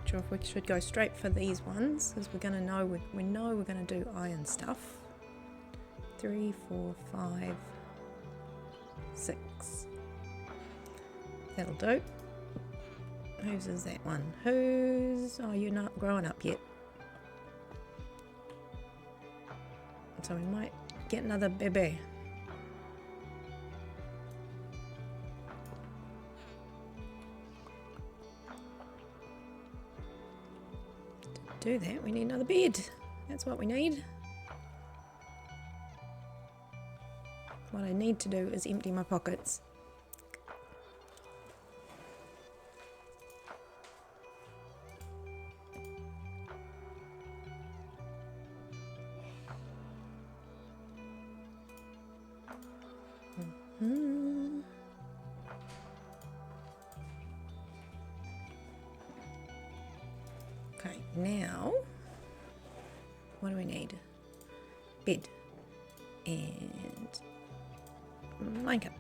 Sure if we should go straight for these ones because we're gonna know we know we're gonna do iron stuff. 3, 4, 5, 6. That'll do. Whose is that one? Whose? Oh, you're not growing up yet. So we might get another baby. To do that, we need another bed. That's what we need. What I need to do is empty my pockets. Okay, now what do we need? Bed and blanket.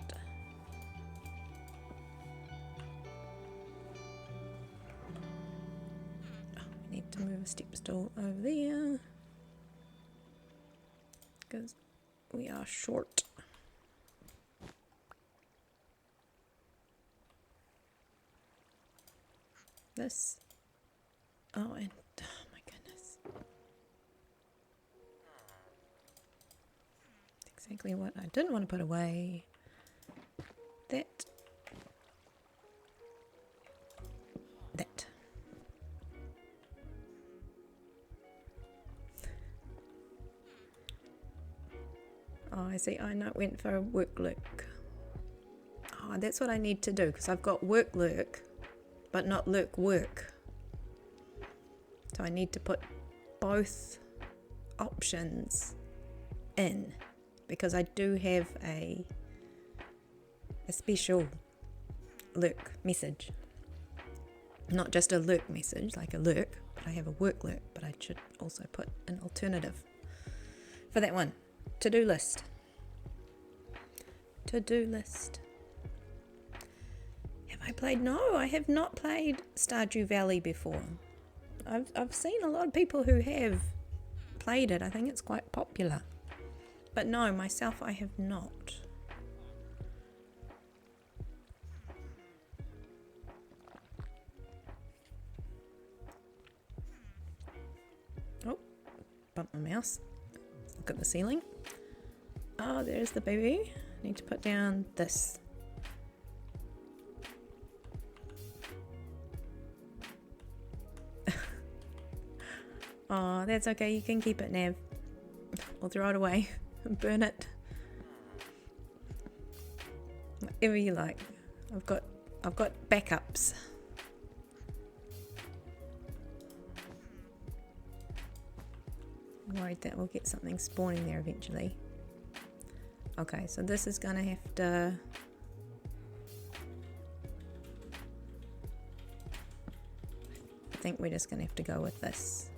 Oh, we need to move a step stool over there because we are short. This. Oh, and oh my goodness. Exactly what I didn't want to put away. That. Oh, I see. I know, went for a work lurk. Oh, that's what I need to do because I've got work lurk, but not lurk work. So I need to put both options in because I do have a special lurk message. Not just a lurk message like a lurk, but I have a work lurk, but I should also put an alternative for that one. To-do list. To-do list. Have I played? No, I have not played Stardew Valley before. I've seen a lot of people who have played it. I think it's quite popular. But no, myself I have not. Oh, bump my mouse. Look at the ceiling. Oh, there's the baby. Need to put down this. Oh, that's okay. You can keep it, Nav. Or throw it away and burn it. Whatever you like. I've got backups. I'm worried that we'll get something spawning there eventually. Okay, so this is gonna have to. I think we're just gonna have to go with this.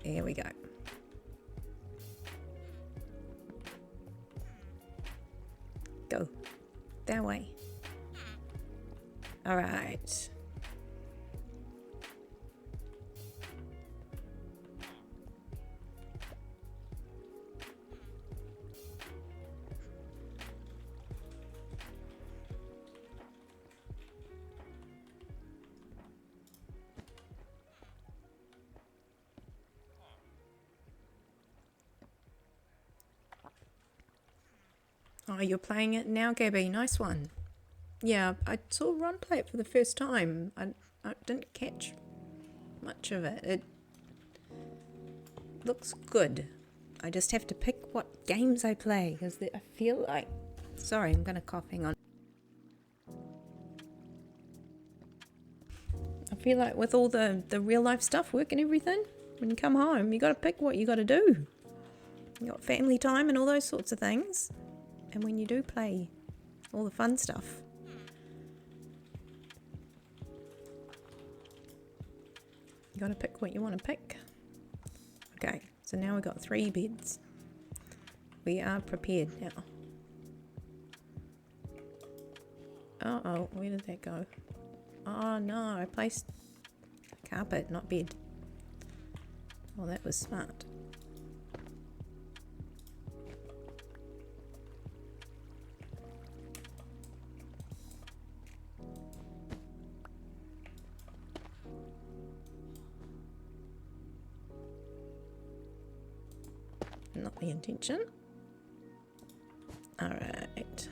Here we go. Go. That way. All right. Oh, you're playing it now, Gabby. Nice one. Yeah, I saw Ron play it for the first time. I didn't catch much of it. It looks good. I just have to pick what games I play because I feel like... Sorry, I'm going to cough. Hang on. I feel like with all the real life stuff, work and everything, when you come home, you got to pick what you got to do. You got family time and all those sorts of things. And when you do play all the fun stuff, you got to pick what you want to pick. Okay, so now we've got 3 beds. We are prepared now. Uh-oh, where did that go? Oh no, I placed carpet, not bed. Oh, that was smart. not the intention. Alright.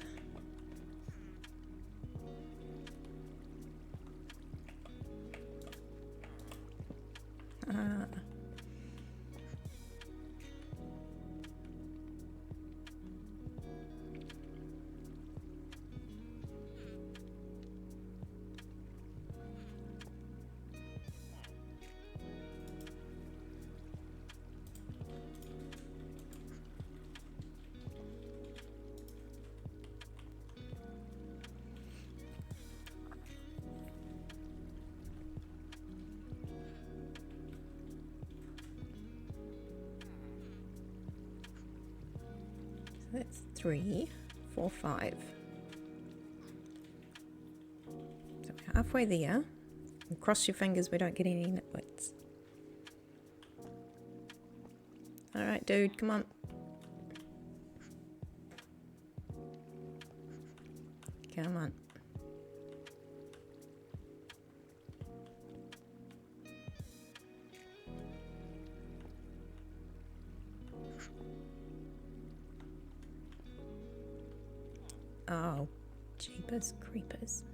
That's 3, 4, 5. So we're halfway there. And cross your fingers we don't get any nitwits. Alright, dude, come on. Come on. Oh, jeepers creepers.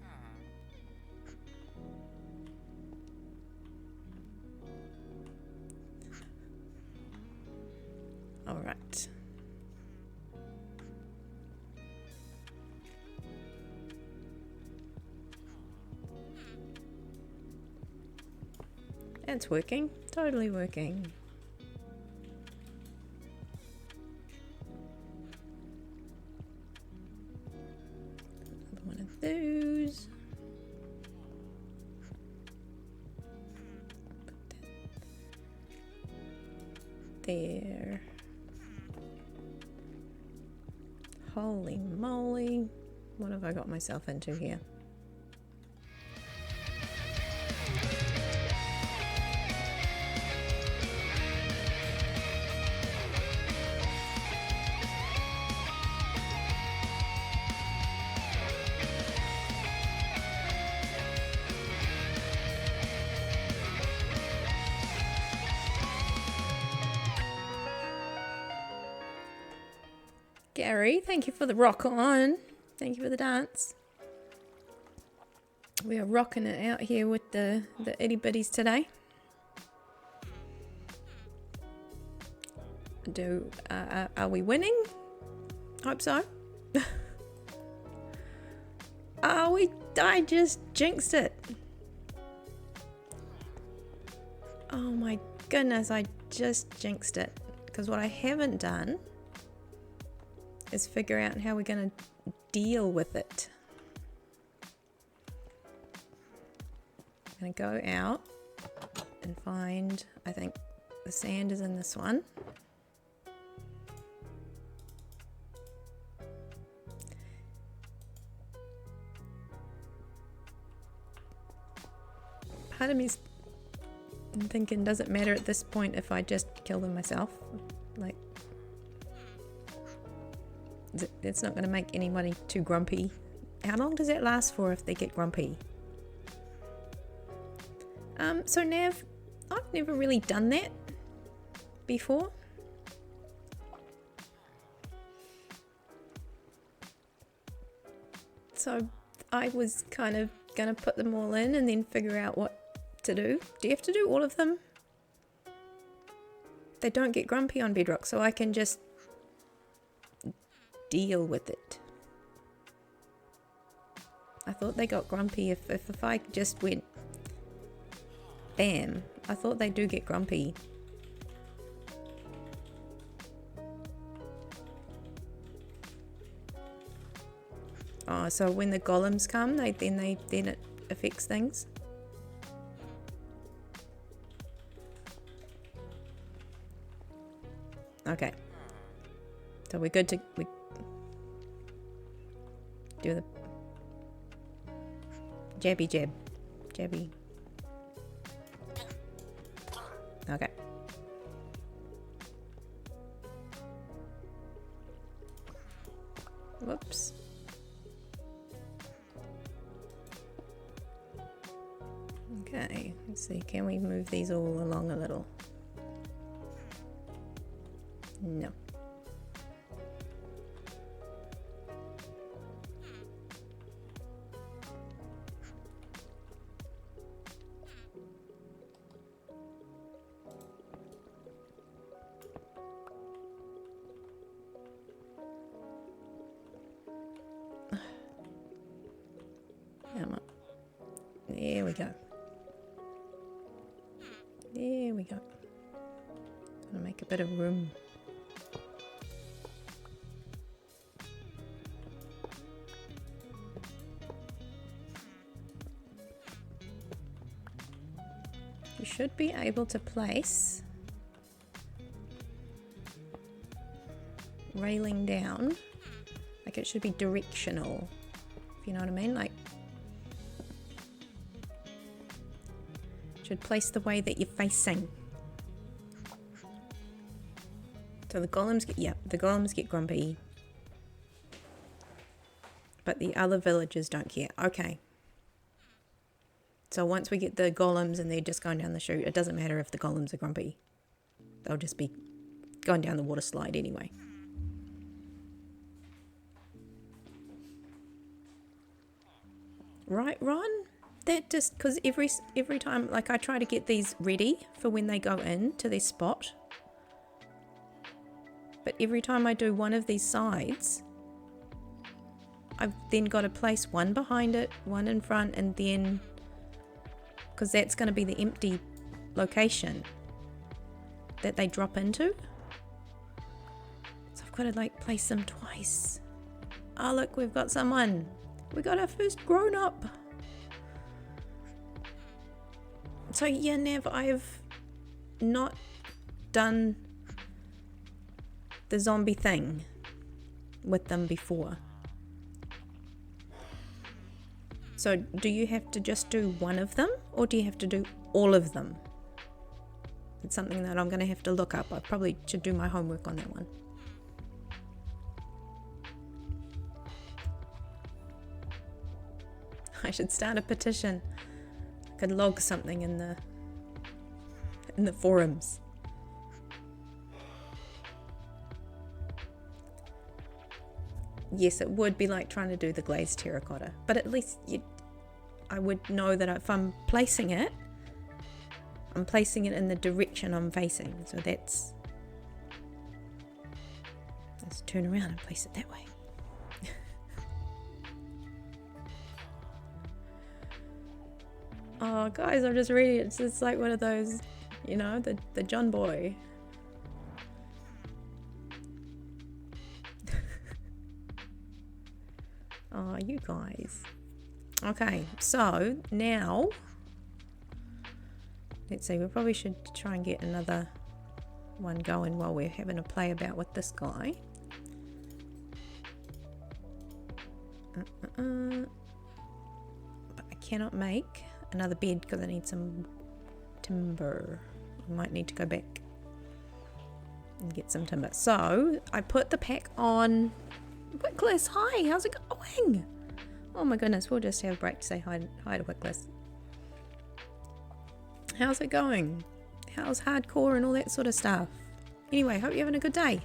All right. It's working. Totally working. Those. There. Holy moly. What have I got myself into here? Gary, thank you for the rock on. Thank you for the dance. We are rocking it out here with the itty bitties today. Are we winning? Hope so. I just jinxed it. Oh my goodness, I just jinxed it. Because what I haven't done is figure out how we're going to deal with it. I'm going to go out and find, I think the sand is in this one. Part of me's thinking, does it matter at this point if I just kill them myself? Like, it's not going to make anybody too grumpy. How long does it last for if they get grumpy? So Nav, I've never really done that before. So I was kind of going to put them all in and then figure out what to do. Do you have to do all of them? They don't get grumpy on Bedrock, so I can just deal with it. I thought they got grumpy if I just went bam. I thought they do get grumpy. Oh, so when the golems come, then it affects things. Okay. So we're good to do the jabby jab. Jabby. Okay. Whoops. Okay, let's see, can we move these all along a little? No. we go. There we go. Gonna make a bit of room. You should be able to place railing down, like it should be directional, if you know what I mean, like should place the way that you're facing. So the golems get grumpy, but the other villagers don't care. Okay. So once we get the golems and they're just going down the chute, it doesn't matter if the golems are grumpy. They'll just be going down the water slide anyway. Right, Ron? That just, because every time, like I try to get these ready for when they go in to their spot. But every time I do one of these sides, I've then got to place one behind it, one in front, and then, because that's going to be the empty location that they drop into. So I've got to like place them twice. Oh look, we've got someone. We got our first grown up. So yeah, Nav, I've not done the zombie thing with them before. So do you have to just do one of them, or do you have to do all of them? It's something that I'm going to have to look up. I probably should do my homework on that one. I should start a petition. I could log something in the forums. Yes, it would be like trying to do the glazed terracotta, but at least I would know that if I'm placing it in the direction I'm facing. So let's turn around and place it that way. Oh, guys, I'm just reading it. It's just like one of those, you know, the John boy. Oh, you guys. Okay, so now, let's see, we probably should try and get another one going while we're having a play about with this guy. But I cannot make another bed because I need some timber. I might need to go back and get some timber. So I put the pack on. Wickles, hi, how's it going? Oh my goodness, we'll just have a break to say hi to Wickles. How's it going? How's hardcore and all that sort of stuff? Anyway, hope you're having a good day.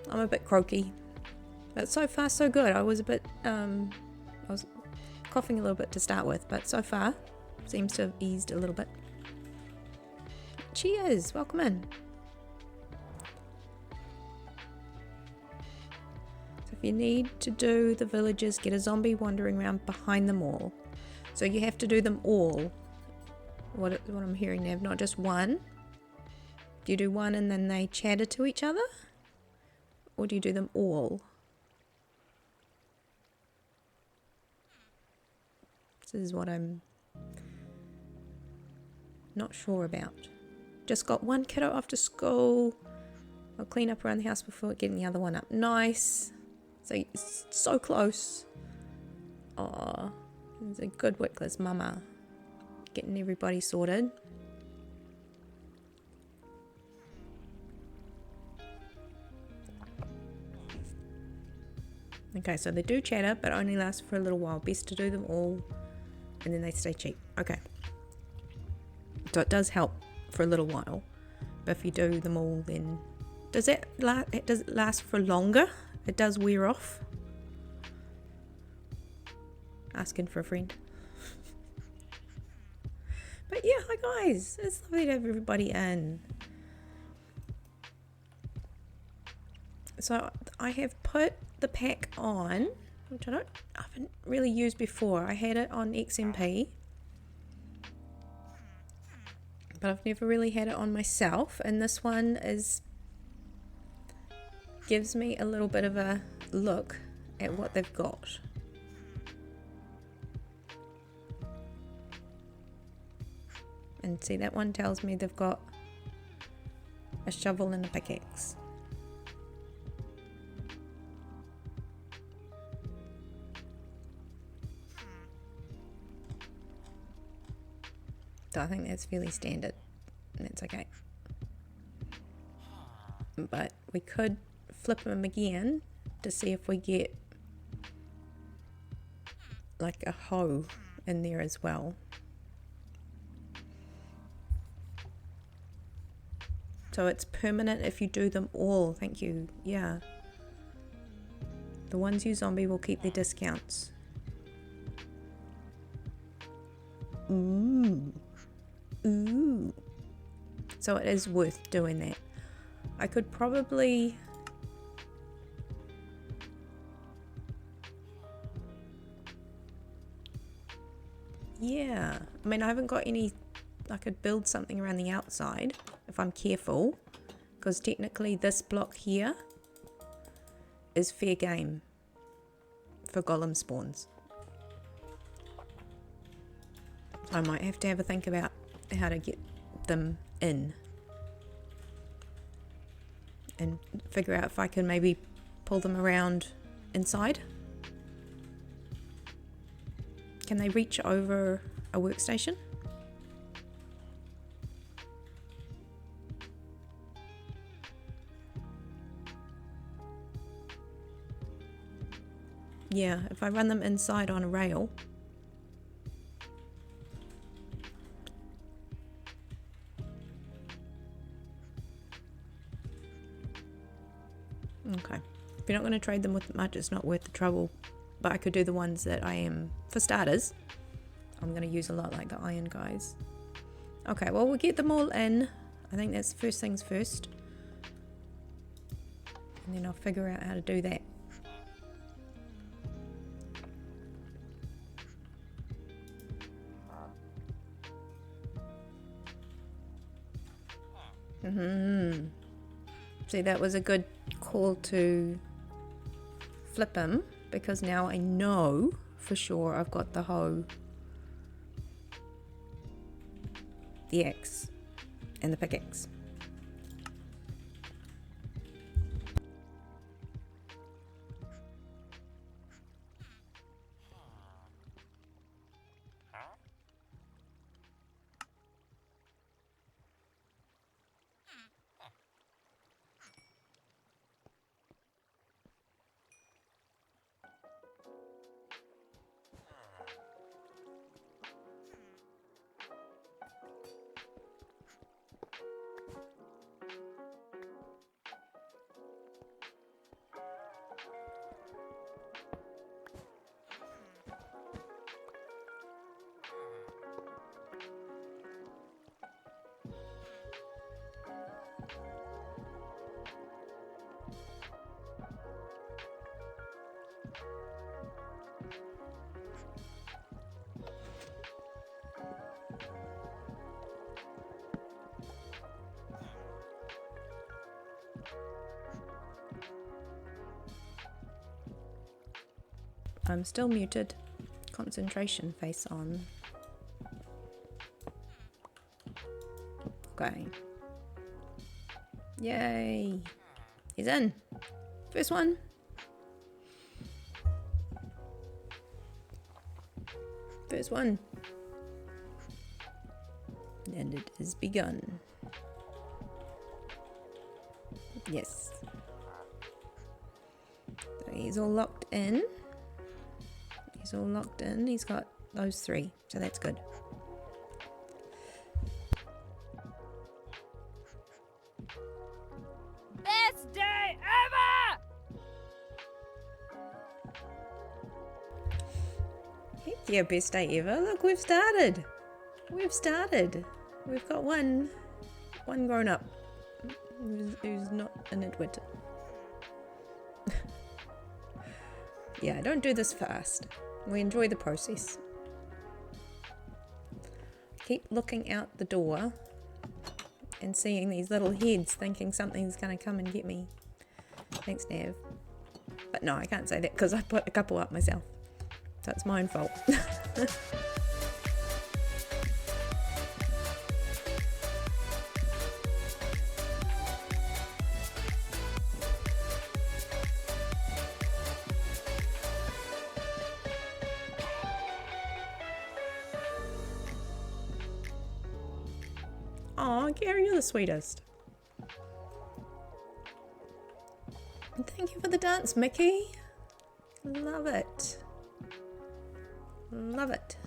I'm a bit croaky, but so far so good. I was a bit, I was coughing a little bit to start with, but so far seems to have eased a little bit. Cheers, welcome in. So if you need to do the villagers, get a zombie wandering around behind them all. So you have to do them all. What I'm hearing now, not just one. Do you do one and then they chatter to each other? Or do you do them all? This is what I'm not sure about. Just got one kiddo after school. I'll clean up around the house before getting the other one up. Nice. So it's so close. Oh, it's a good Wickles mama. Getting everybody sorted. Okay, so they do chatter, but only last for a little while. Best to do them all, and then they stay cheap. Okay. So it does help for a little while, but if you do them all, then does it last for longer? It does wear off. Asking for a friend. But yeah, hi guys. It's lovely to have everybody in. So I have put the pack on which I haven't really used before. I had it on SMP, but I've never really had it on myself, and this one gives me a little bit of a look at what they've got. And see, that one tells me they've got a shovel and a pickaxe. So I think that's fairly standard. That's okay. But we could flip them again to see if we get like a hoe in there as well. So it's permanent if you do them all. Thank you. Yeah. The ones you zombie will keep their discounts. Ooh. Ooh. So it is worth doing that. I could probably... Yeah. I mean, I haven't got any... I could build something around the outside if I'm careful, because technically this block here is fair game for golem spawns. I might have to have a think about how to get them in and figure out if I can maybe pull them around inside. Can they reach over a workstation? Yeah, if I run them inside on a rail. Okay. If you're not going to trade them with much, it's not worth the trouble. But I could do the ones that I am, for starters, I'm going to use a lot like the iron guys. Okay, well, we'll get them all in. I think that's first things first. And then I'll figure out how to do that. See, that was a good call to flip him, because now I know for sure I've got the hoe, the axe, and the pickaxe. I'm still muted. Concentration face on. Okay. Yay. He's in. First one. First one. And it has begun. Yes. So he's all locked in. He's all locked in. He's got those three, so that's good. Best day ever! Heck yeah, best day ever. Look, we've started. We've started. We've got one grown up who's not an Edward. Yeah, don't do this fast. We enjoy the process. Keep looking out the door and seeing these little heads, thinking something's going to come and get me. Thanks, Nav. But no, I can't say that because I put a couple up myself. So it's my own fault. Aw, Gary, you're the sweetest. And thank you for the dance, Mickey. Love it. Love it.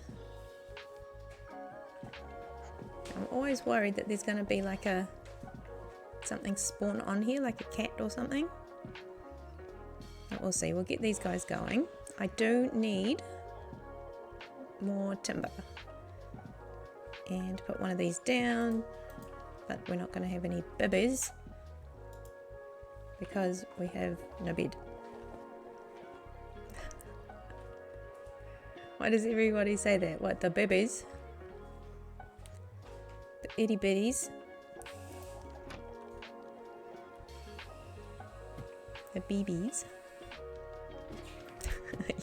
I'm always worried that there's going to be like something spawn on here, like a cat or something. But we'll see. We'll get these guys going. I do need more timber. And put one of these down. But we're not going to have any bibbies because we have no bed. Why does everybody say that? What, the bibbies? The itty bitties? The BBs?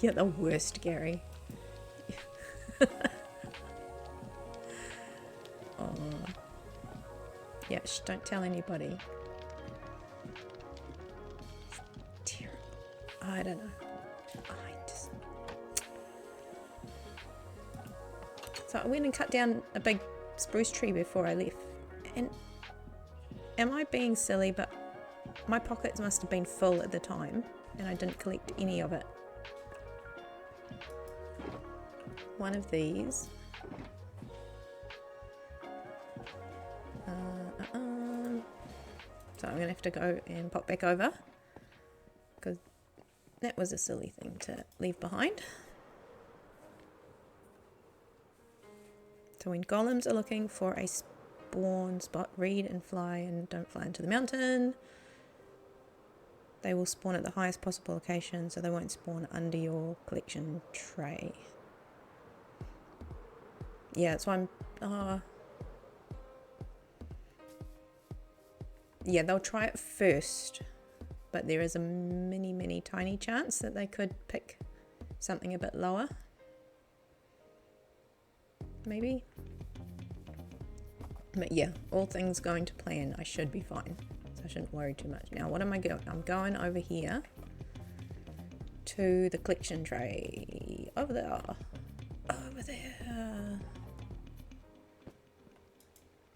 You're the worst, Gary. Oh. Yeah, shh, don't tell anybody. It's terrible. I don't know. So I went and cut down a big spruce tree before I left. And am I being silly? But my pockets must have been full at the time and I didn't collect any of it. One of these. So I'm going to have to go and pop back over because that was a silly thing to leave behind. So when golems are looking for a spawn spot, read and fly and don't fly into the mountain. They will spawn at the highest possible location so they won't spawn under your collection tray. Yeah, that's why I'm... yeah, they'll try it first, but there is a mini tiny chance that they could pick something a bit lower. Maybe. But yeah, all things going to plan, I should be fine. So I shouldn't worry too much. Now, what am I going? I'm going over here to the collection tray. Over there. Over there.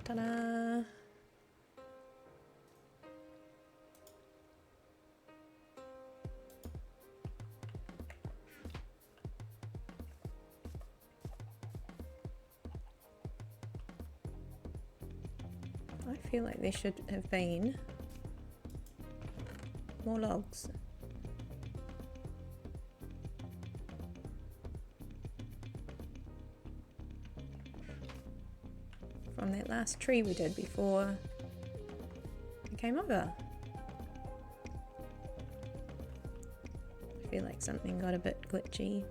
Ta-da. I feel like there should have been more logs. From that last tree we did before we came over. I feel like something got a bit glitchy.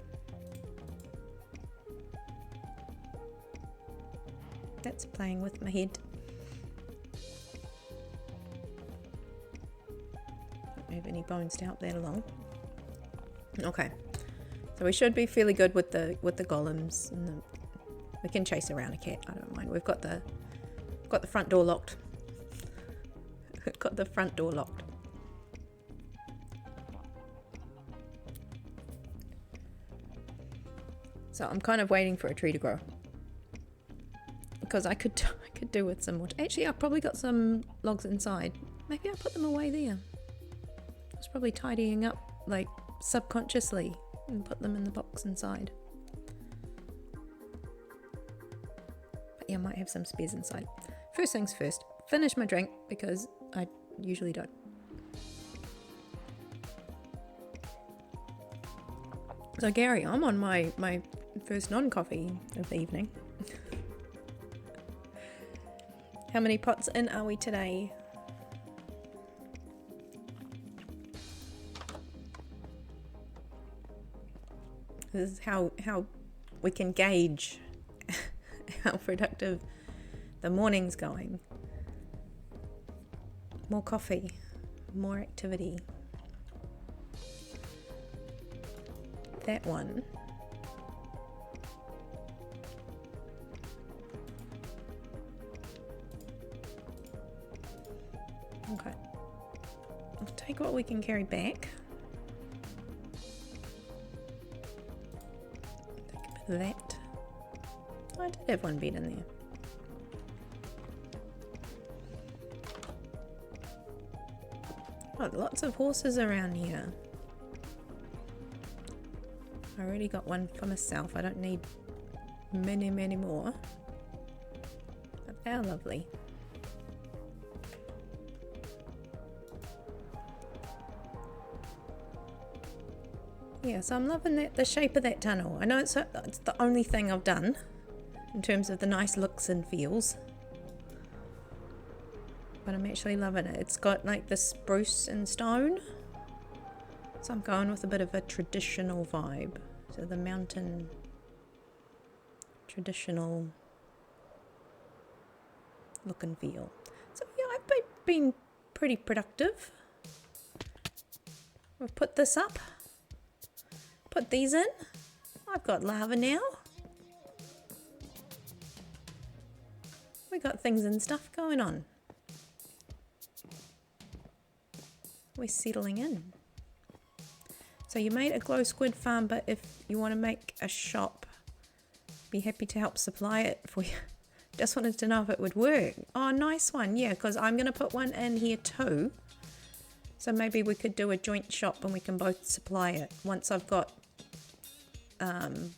That's playing with my head. Don't have any bones to help that along. Okay, so we should be fairly good with the golems and the... We can chase around a cat, I don't mind. We've got the front door locked. We've got the front door locked. So I'm kind of waiting for a tree to grow. Because I could do with some more. Actually, I've probably got some logs inside. Maybe I'll put them away there. I was probably tidying up, like, subconsciously and put them in the box inside. Yeah, I might have some spares inside. First things first, finish my drink because I usually don't. So Gary, I'm on my first non-coffee of the evening. How many pots in are we today? This is how we can gauge how productive the morning's going. More coffee, more activity. That one. Okay. I'll take what we can carry back. Take a bit of that. Oh, I did have one bed in there. Oh, lots of horses around here. I already got one for myself. I don't need many, many more. But they're lovely. Yeah, so I'm loving the shape of that tunnel. I know it's the only thing I've done in terms of the nice looks and feels. But I'm actually loving it. It's got like the spruce and stone. So I'm going with a bit of a traditional vibe. So the mountain traditional look and feel. So yeah, I've been pretty productive. We've put this up. Put these in. I've got lava now. We got things and stuff going on. We're settling in. So you made a glow squid farm, but if you want to make a shop, be happy to help supply it for you. Just wanted to know if it would work. Oh, nice one. Yeah, because I'm going to put one in here too. So maybe we could do a joint shop and we can both supply it once I've got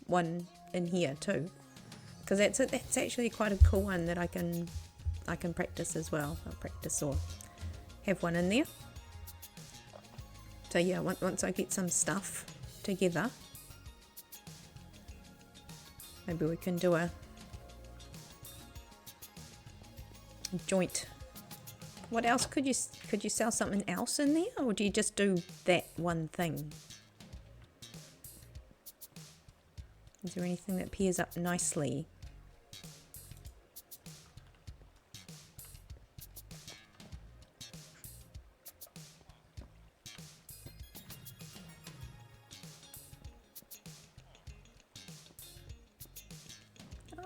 one in here too. Because that's actually quite a cool one that I can practice as well. I'll practice or have one in there. So yeah, once I get some stuff together, maybe we can do a joint. What else could you sell something else in there, or do you just do that one thing? Is there anything that pairs up nicely?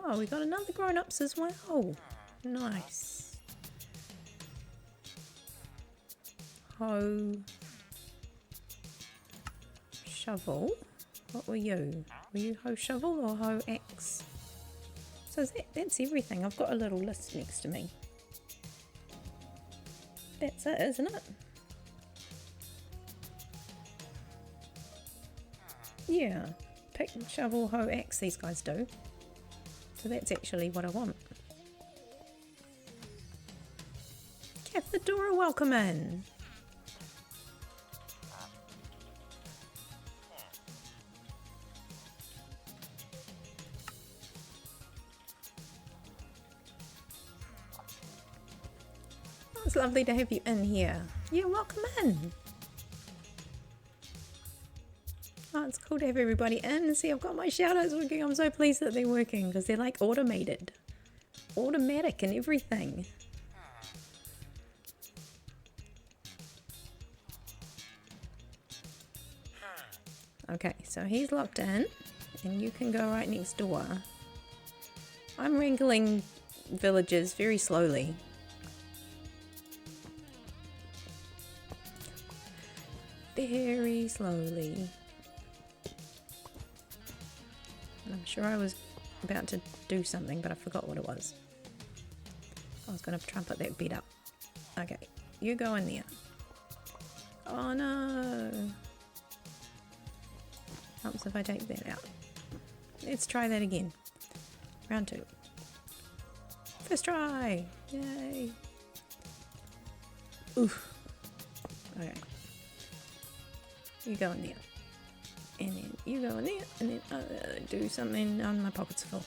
Oh, we got another grown-ups as well. Nice. Hoe. Shovel. What were you? Were you hoe shovel or hoe axe? So that's everything. I've got a little list next to me. That's it, isn't it? Yeah. Pick, shovel, hoe, axe, these guys do. So that's actually what I want. Cathedora, welcome in. Oh, it's lovely to have you in here. Yeah, welcome in. Oh, it's cool to have everybody in. See, I've got my shoutouts working. I'm so pleased that they're working because they're like automated. Automatic and everything. Okay, so he's locked in and you can go right next door. I'm wrangling villagers very slowly. Very slowly. I'm sure I was about to do something, but I forgot what it was. I was going to try and put that bed up. Okay, you go in there. Oh no. Helps if I take that out. Let's try that again. Round 2. First try. Yay. Oof. Okay. You go in there. And then you go in there, and then do something on my pockets full.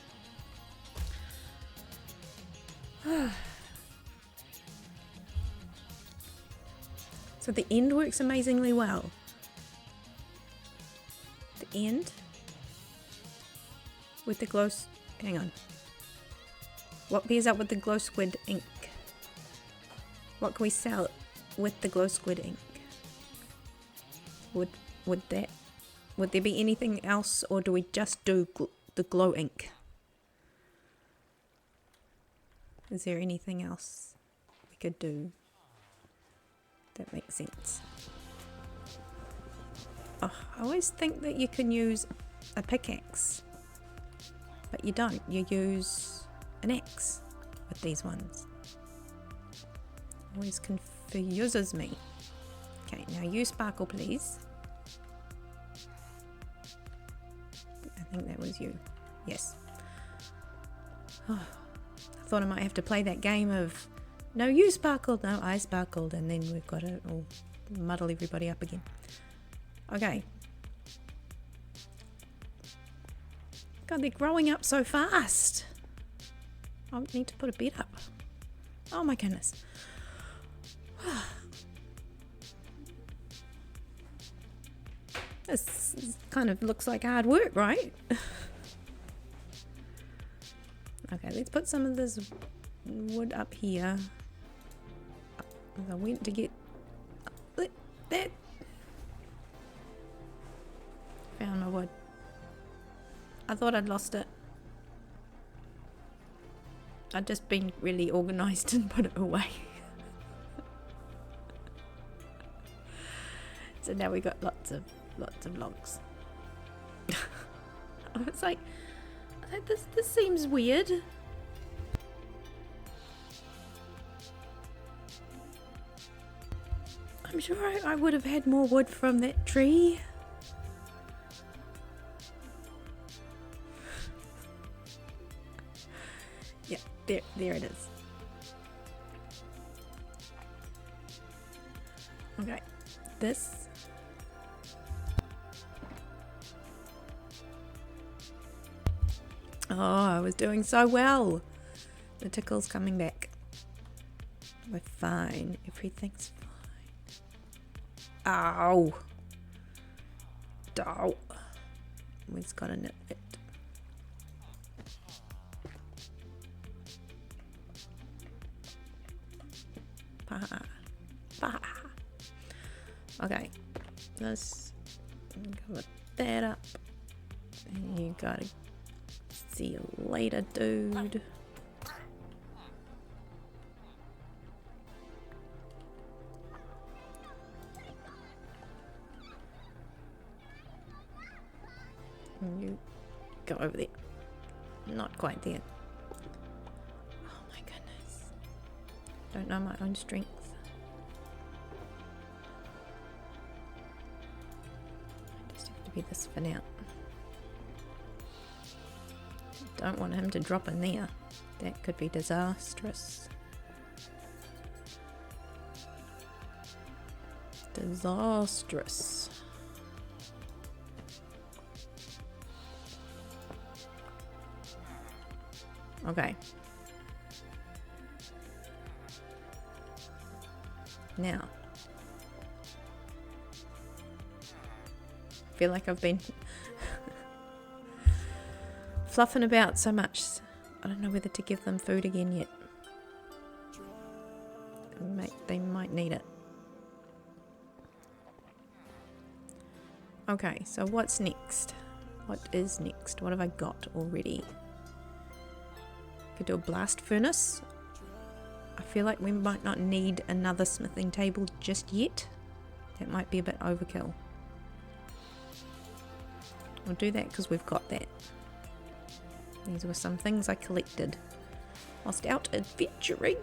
So the end works amazingly well. The end. with the glow... Hang on. What pairs up with the glow squid ink? What can we sell with the glow squid ink? Would there be anything else, or do we just do the glow ink? Is there anything else we could do that makes sense? Oh, I always think that you can use a pickaxe, but you don't. You use an axe with these ones. Always confuses me. Okay, now you sparkle, please. I think that was you. Yes. Oh, I thought I might have to play that game of no, you sparkled, no, I sparkled, and then we've got to all muddle everybody up again. Okay. God, they're growing up so fast. I need to put a bed up. Oh my goodness. This kind of looks like hard work, right? Okay, let's put some of this wood up here. I went to get that. Found my wood. I thought I'd lost it. I'd just been really organised and put it away. So now we got lots of logs. I was like, this seems weird. I'm sure I would have had more wood from that tree. Yeah, there it is. Okay, this. Oh, I was doing so well. The tickle's coming back. We're fine. Everything's fine. Ow. Ow. We just gotta nip it. Okay. Let's cover that up. And you gotta see you later, dude. And you go over there. Not quite there. Oh my goodness. Don't know my own strength. I just have to be this for now. Don't want him to drop in there. That could be disastrous. Disastrous. Okay. Now. I feel like I've been fluffing about so much. I don't know whether to give them food again yet. They might need it. Okay, so what's next? What is next? What have I got already? Could do a blast furnace. I feel like we might not need another smithing table just yet. That might be a bit overkill. We'll do that because we've got that. These were some things I collected whilst out adventuring.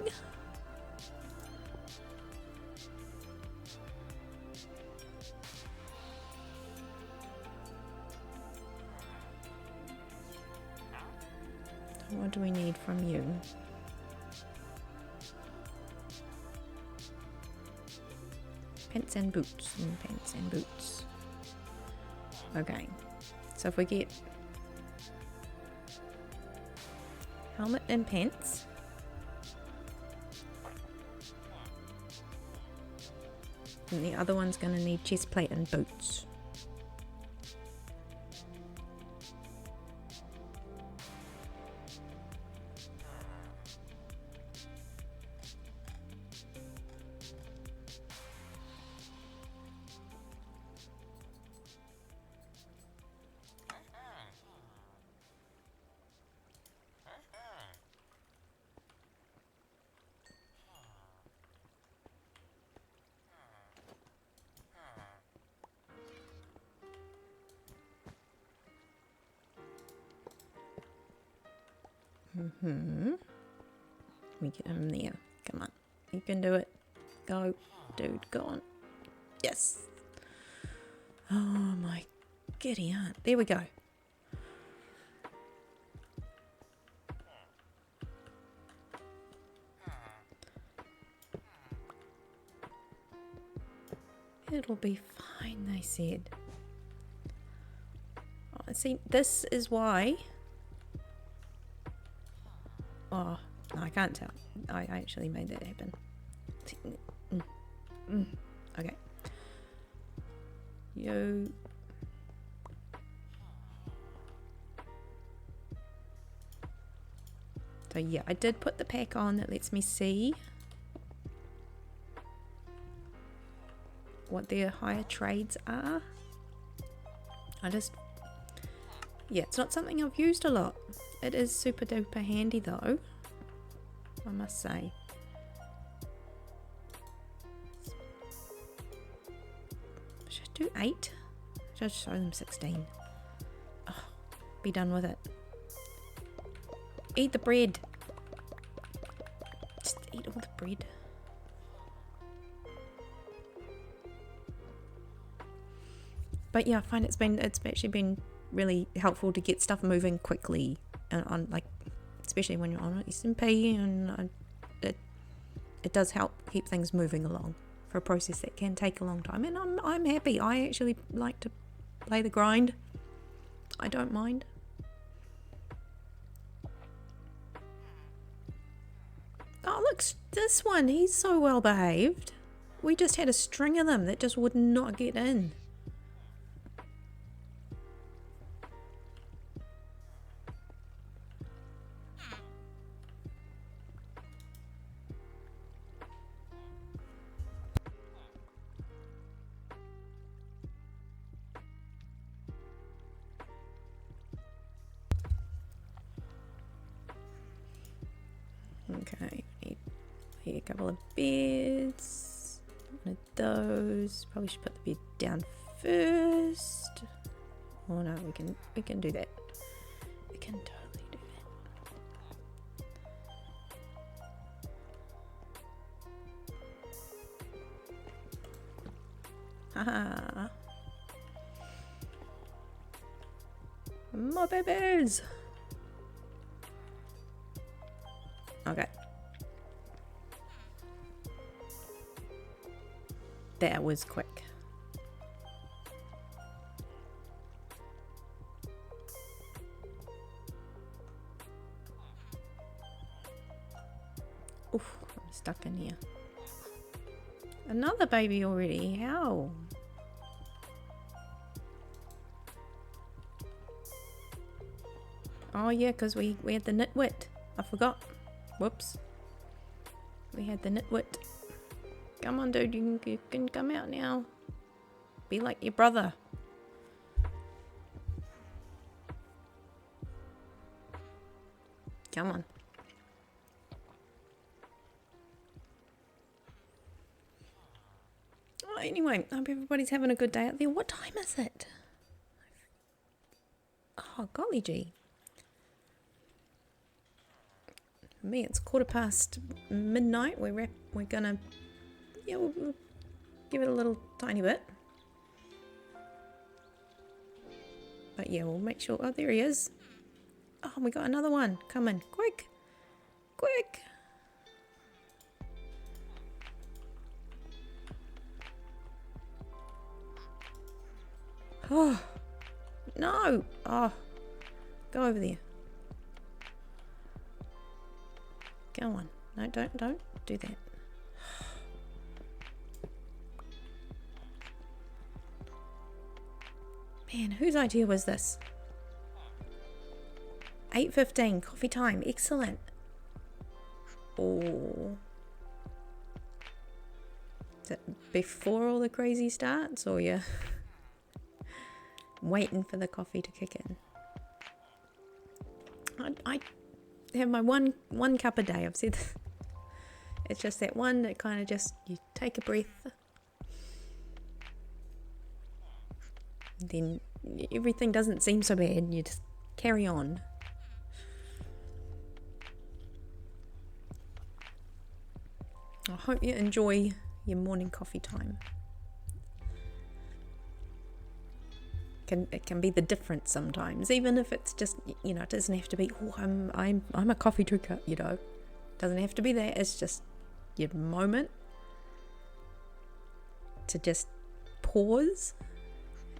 What do we need from you? Pants and boots, and pants and boots. Okay, so if we get helmet and pants, and the other one's going to need chest plate and boots. We get him there. Come on. You can do it. Go. Dude, go on. Yes. Oh my giddy aunt. There we go. It'll be fine, they said. Oh, see, this is why... Oh, no, I can't tell. I actually made that happen. Okay. Yo. So yeah, I did put the pack on that lets me see what their higher trades are. Yeah, it's not something I've used a lot. It is super duper handy though, I must say. Should I do 8? Should I show them 16? Oh, be done with it. Eat the bread. Just eat all the bread. But yeah, I find it's actually been really helpful to get stuff moving quickly, on like, especially when you're on SMP, and it does help keep things moving along for a process that can take a long time. And I'm happy. I actually like to play the grind. I don't mind. Oh look, this one, he's so well behaved. We just had a string of them that just would not get in. Okay, need a couple of beds. One of those. Probably should put the bed down first. Oh no, we can do that. We can totally do that. Haha. More babies. Okay. That was quick. Oof, I'm stuck in here. Another baby already. How? Oh yeah, because we had the nitwit. I forgot. Whoops. We had the nitwit. Come on, dude. You can come out now. Be like your brother. Come on. Oh, anyway, I hope everybody's having a good day out there. What time is it? Oh, golly gee. For me, it's midnight. We're gonna, yeah, we'll give it a little tiny bit. But yeah, we'll make sure. Oh, there he is. Oh, we got another one coming. Quick, quick. Oh no! Oh, go over there. Go on. No, don't do that. Man, whose idea was this? 8:15, coffee time. Excellent. Oh. Is it before all the crazy starts, or you waiting for the coffee to kick in? I have my one cup a day. I've said this. It's just that one that kind of just, you take a breath, then everything doesn't seem so bad, you just carry on. hope you enjoy your morning coffee time. It can be the difference sometimes, even if it's just, you know, it doesn't have to be, oh, I'm a coffee drinker, you know. It doesn't have to be that. It's just your moment to just pause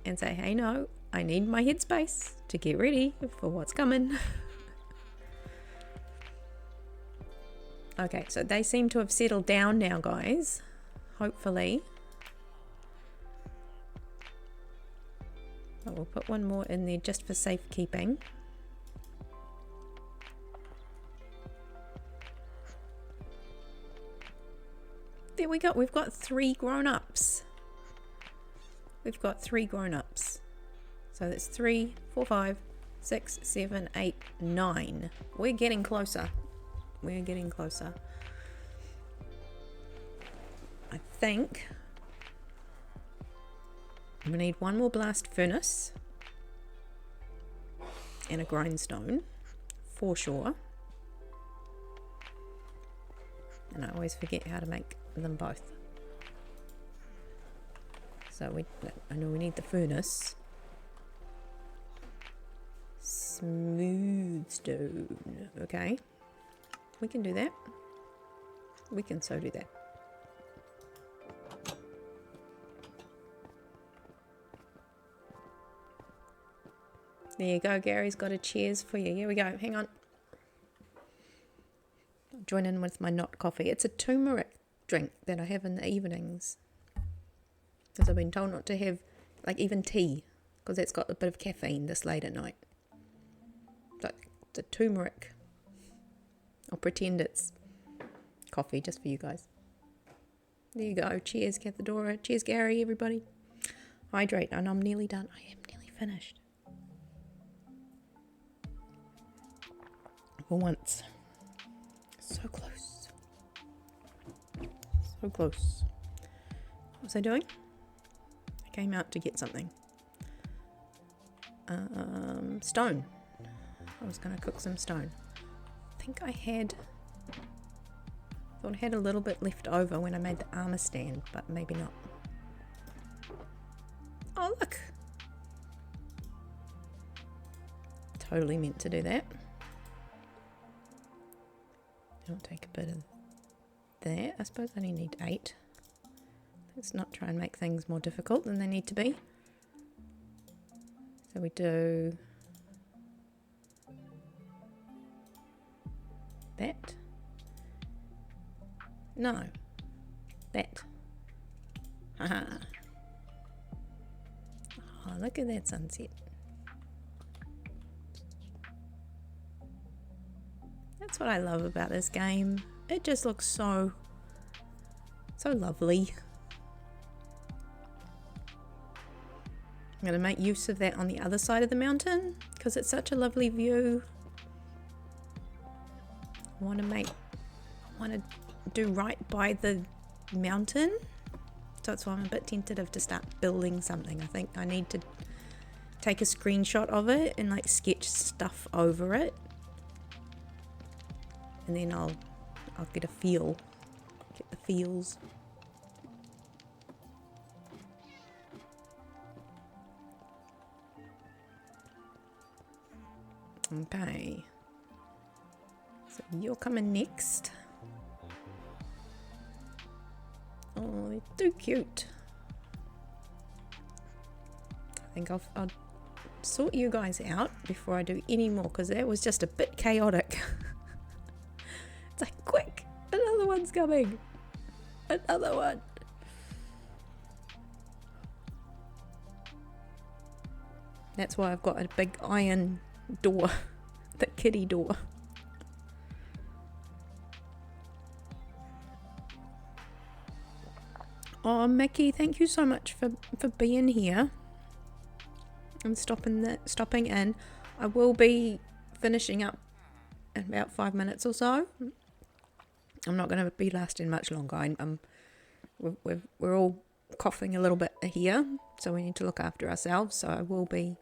and say, hey, no, I need my headspace to get ready for what's coming. Okay, so they seem to have settled down now, guys. Hopefully. I will put one more in there just for safekeeping. There we go. We've got 3 grown-ups. We've got 3 grown-ups. So that's 3, 4, 5, 6, 7, 8, 9. We're getting closer. We're getting closer. I think we need one more blast furnace and a grindstone for sure. And I always forget how to make them both. So I know we need the furnace. Smooth stone. Okay. We can do that. We can so do that. There you go, Gary's got a cheers for you. Here we go, hang on. I'll join in with my not coffee. It's a turmeric drink that I have in the evenings. Because I've been told not to have, like, even tea. Because it's got a bit of caffeine this late at night. So it's a turmeric. I'll pretend it's coffee just for you guys. There you go. Cheers, Cathedora. Cheers, Gary, everybody. Hydrate. And I'm nearly done. I am nearly finished. For once. So close. So close. What was I doing? I came out to get something. Stone. I was going to cook some stone. I think I thought I had a little bit left over when I made the armor stand, but maybe not. Oh, look. Totally meant to do that. I'll take a bit of that. I suppose I only need 8. Let's not try and make things more difficult than they need to be. So we do that. No. That. Haha. Oh, look at that sunset. That's what I love about this game. It just looks so lovely. I'm going to make use of that on the other side of the mountain because it's such a lovely view. I want to do right by the mountain. So that's why I'm a bit tentative to start building something. I think I need to take a screenshot of it and like sketch stuff over it. And then I'll get a feel. Get the feels. Okay. So you're coming next. Oh, they're too cute. I think I'll sort you guys out before I do any more because that was just a bit chaotic. It's like, quick, another one's coming. Another one. That's why I've got a big iron door, the kitty door. Oh, Mickey, thank you so much for being here and stopping in. I will be finishing up in about 5 minutes or so. I'm not going to be lasting much longer. We're all coughing a little bit here, so we need to look after ourselves. So I will be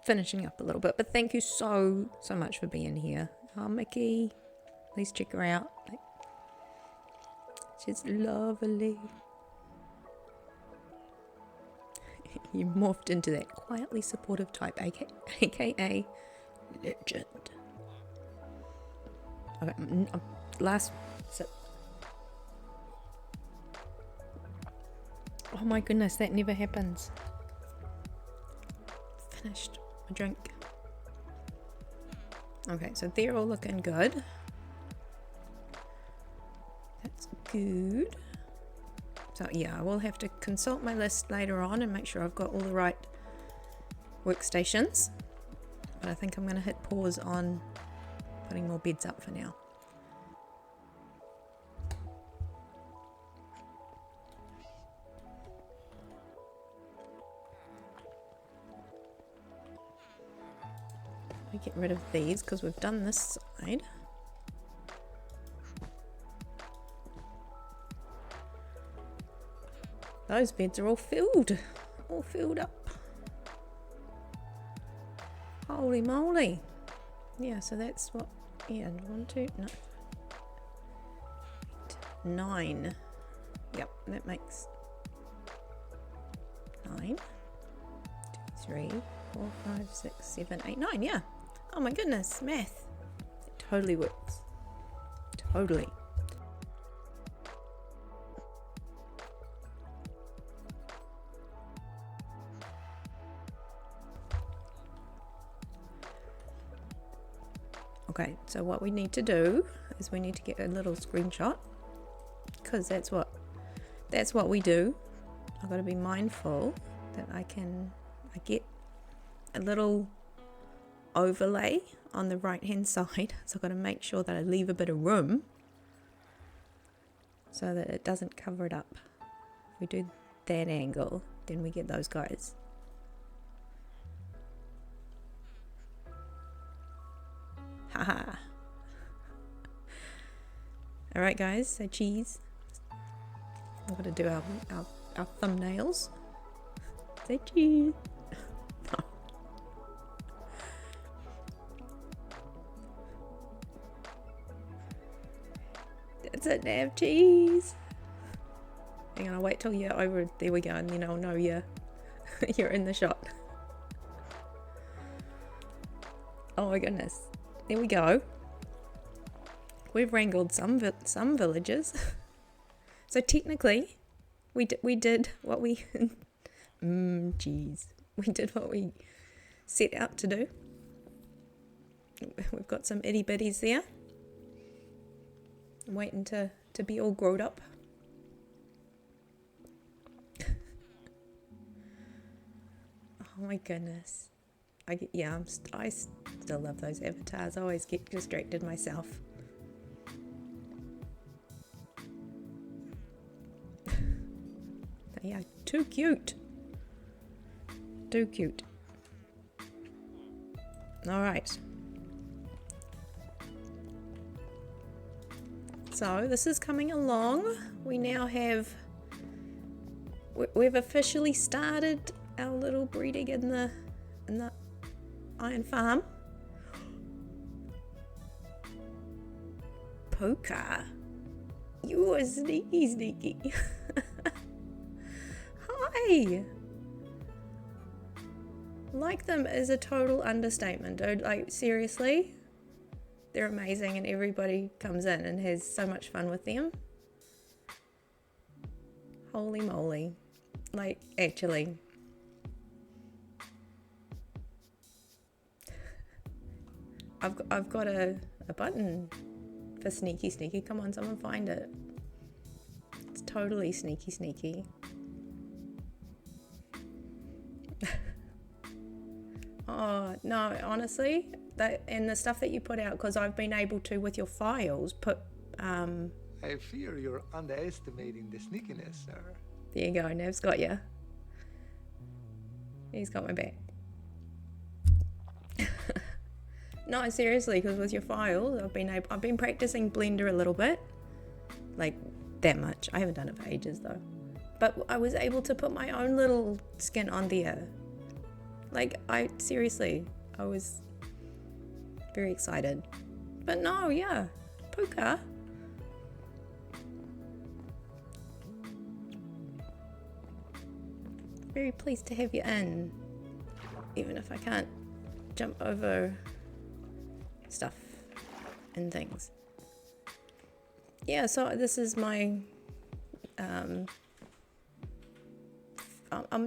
finishing up a little bit. But thank you so much for being here. Oh, Mickey, please check her out. She's lovely. You morphed into that quietly supportive type, aka legend. Okay, last sip. Oh my goodness, that never happens. Finished my drink. Okay, so they're all looking good. That's good. So yeah, I will have to consult my list later on and make sure I've got all the right workstations. But I think I'm going to hit pause on putting more beds up for now. We get rid of these because we've done this side. Those beds are all filled up. Holy moly. Yeah, so that's what, yeah, 1, 2, no. 9. Yep, that makes 9. 2, 3, 4, 5, 6, 7, 8, 9, yeah. Oh my goodness, math. It totally works. Totally. Okay, so what we need to do is we need to get a little screenshot, because that's what we do. I've got to be mindful that I get a little overlay on the right hand side, so I've got to make sure that I leave a bit of room so that it doesn't cover it up. If we do that angle, then we get those guys. Haha. Alright guys, so cheese. We've got to do our thumbnails. Say cheese. No. That's it, have cheese. Hang on, I'll wait till you're over. There we go, and then I'll know you're in the shot. Oh my goodness. There we go. We've wrangled some villages. So technically, we did what we we did what we set out to do. We've got some itty bitties there. I'm waiting to be all grown up. Oh my goodness. I still love those avatars. I always get distracted myself. They are too cute. Too cute. Alright. So this is coming along. We now have... We've officially started our little breeding in the iron farm. Puka, you are sneaky. Hi. Like them is a total understatement, dude. Like, seriously, they're amazing, and everybody comes in and has so much fun with them. Holy moly. Like, actually. I've got a button for sneaky. Come on, someone find it. It's totally sneaky. Oh, no, honestly, and the stuff that you put out, because I've been able to, with your files, put... I fear you're underestimating the sneakiness, sir. There you go, Nav's got you. He's got my back. No, seriously, because with your files, I've been practicing Blender a little bit, like that much. I haven't done it for ages though, but I was able to put my own little skin on there. Like, I was very excited. But no, yeah, Puka. very pleased to have you in, even if I can't jump over stuff and things. Yeah, so this is my I'm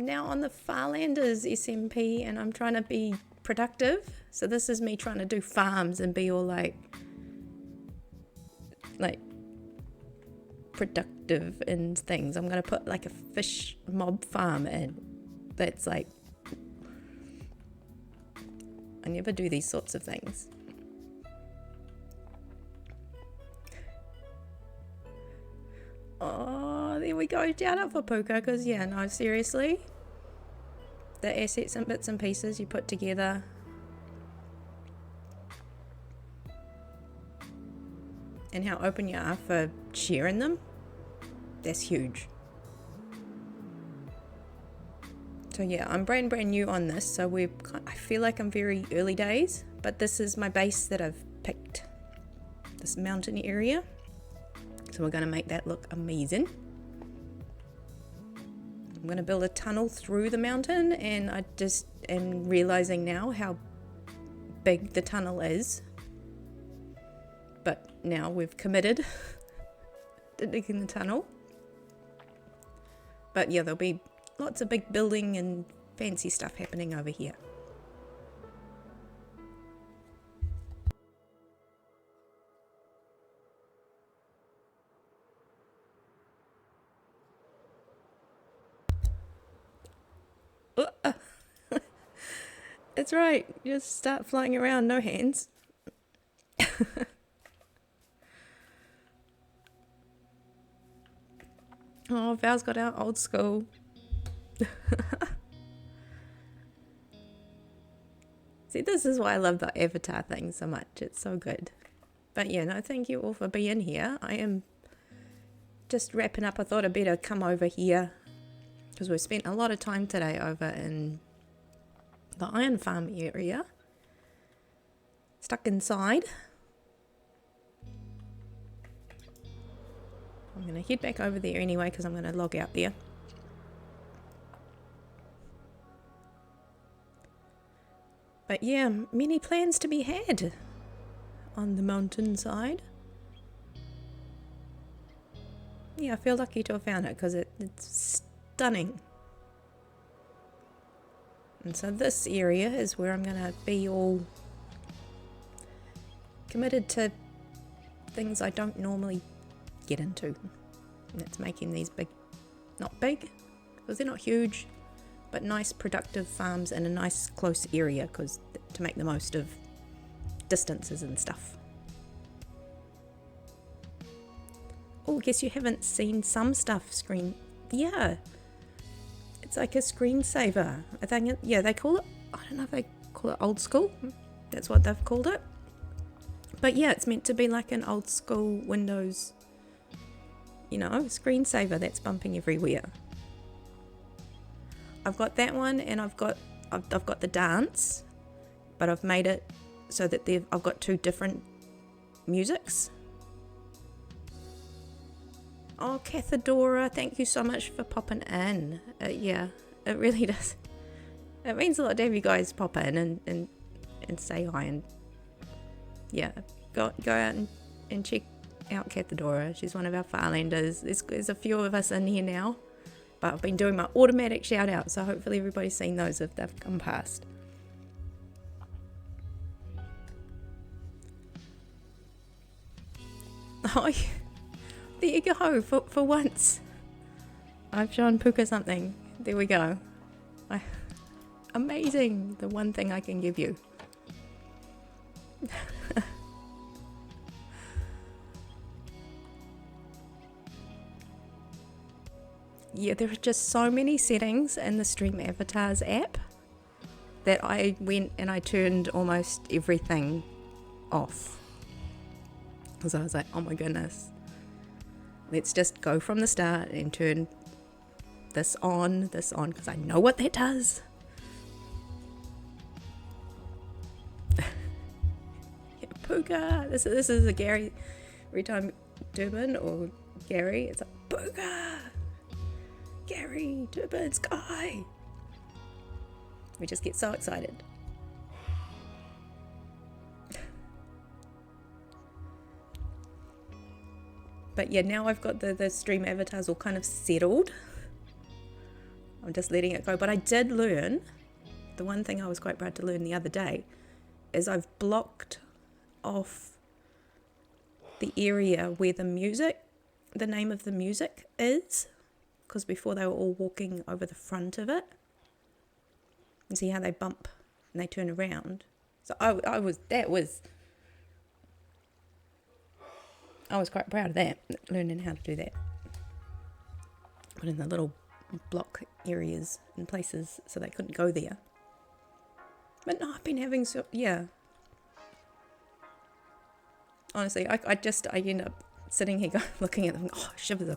now on the Farlands SMP and I'm trying to be productive. So this is me trying to do farms and be all like productive and things. I'm going to put like a fish mob farm in. That's like, I never do these sorts of things. Oh, there we go. Shout out for Puka, because yeah, no, seriously. The assets and bits and pieces you put together. And how open you are for sharing them. That's huge. So yeah, I'm brand new on this. So I feel like I'm very early days. But this is my base that I've picked. This mountain area. So we're going to make that look amazing. I'm going to build a tunnel through the mountain, and I just am realizing now how big the tunnel is. But now we've committed to digging the tunnel. But yeah, there'll be lots of big building and fancy stuff happening over here. That's right, just start flying around, no hands. Oh, Val's got our old school. See, this is why I love the avatar thing so much. It's so good. But yeah, no, thank you all for being here. I am just wrapping up. I thought I'd better come over here because we've spent a lot of time today over in the iron farm area. Stuck inside. I'm going to head back over there anyway because I'm going to log out there. But yeah, many plans to be had on the mountainside. Yeah, I feel lucky to have found it because it's stunning. And so this area is where I'm going to be all committed to things I don't normally get into. And it's making these big, not big, because they're not huge, but nice productive farms in a nice close area because to make the most of distances and stuff. Oh, guess you haven't seen some stuff screen. Yeah, it's like a screensaver. I think yeah, they call it, I don't know if they call it old school. That's what they've called it. But yeah, it's meant to be like an old school Windows, you know, screensaver that's bumping everywhere. I've got that one, and I've got the dance, but I've made it so that I've got two different musics. Oh, Cathedora, thank you so much for popping in. Yeah, it really does. It means a lot to have you guys pop in and say hi, and yeah, go out and check out Cathedora. She's one of our Farlanders. There's a few of us in here now, but I've been doing my automatic shout out, so hopefully everybody's seen those if they've come past. Oh, yeah. There you go, for once. I've shown Puka something. There we go. Amazing, the one thing I can give you. Yeah, there are just so many settings in the Stream Avatars app that I went and I turned almost everything off. Because I was like, oh my goodness. Let's just go from the start and turn this on, because I know what that does. Yeah, Puka. This is a Gary. Every time Durban or Gary, it's like, Puka. Gary, Durban, Sky. We just get so excited. But yeah, now I've got the stream avatars all kind of settled. I'm just letting it go. But I did learn, the one thing I was quite proud to learn the other day, is I've blocked off the area where the name of the music is. Because before they were all walking over the front of it. And see how they bump and they turn around. So I was quite proud of that, learning how to do that. Putting the little block areas in places so they couldn't go there. But no, I've been having honestly, I end up sitting here looking at them, oh shivers, I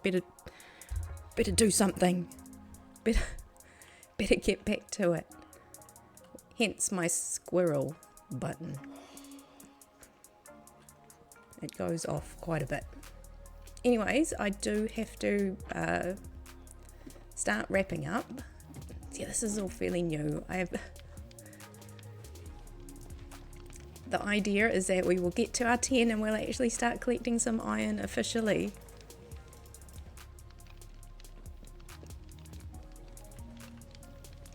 better do something. Better get back to it. Hence my squirrel button. It goes off quite a bit. Anyways, I do have to start wrapping up. Yeah, this is all fairly new. The idea is that we will get to our 10 and we'll actually start collecting some iron officially.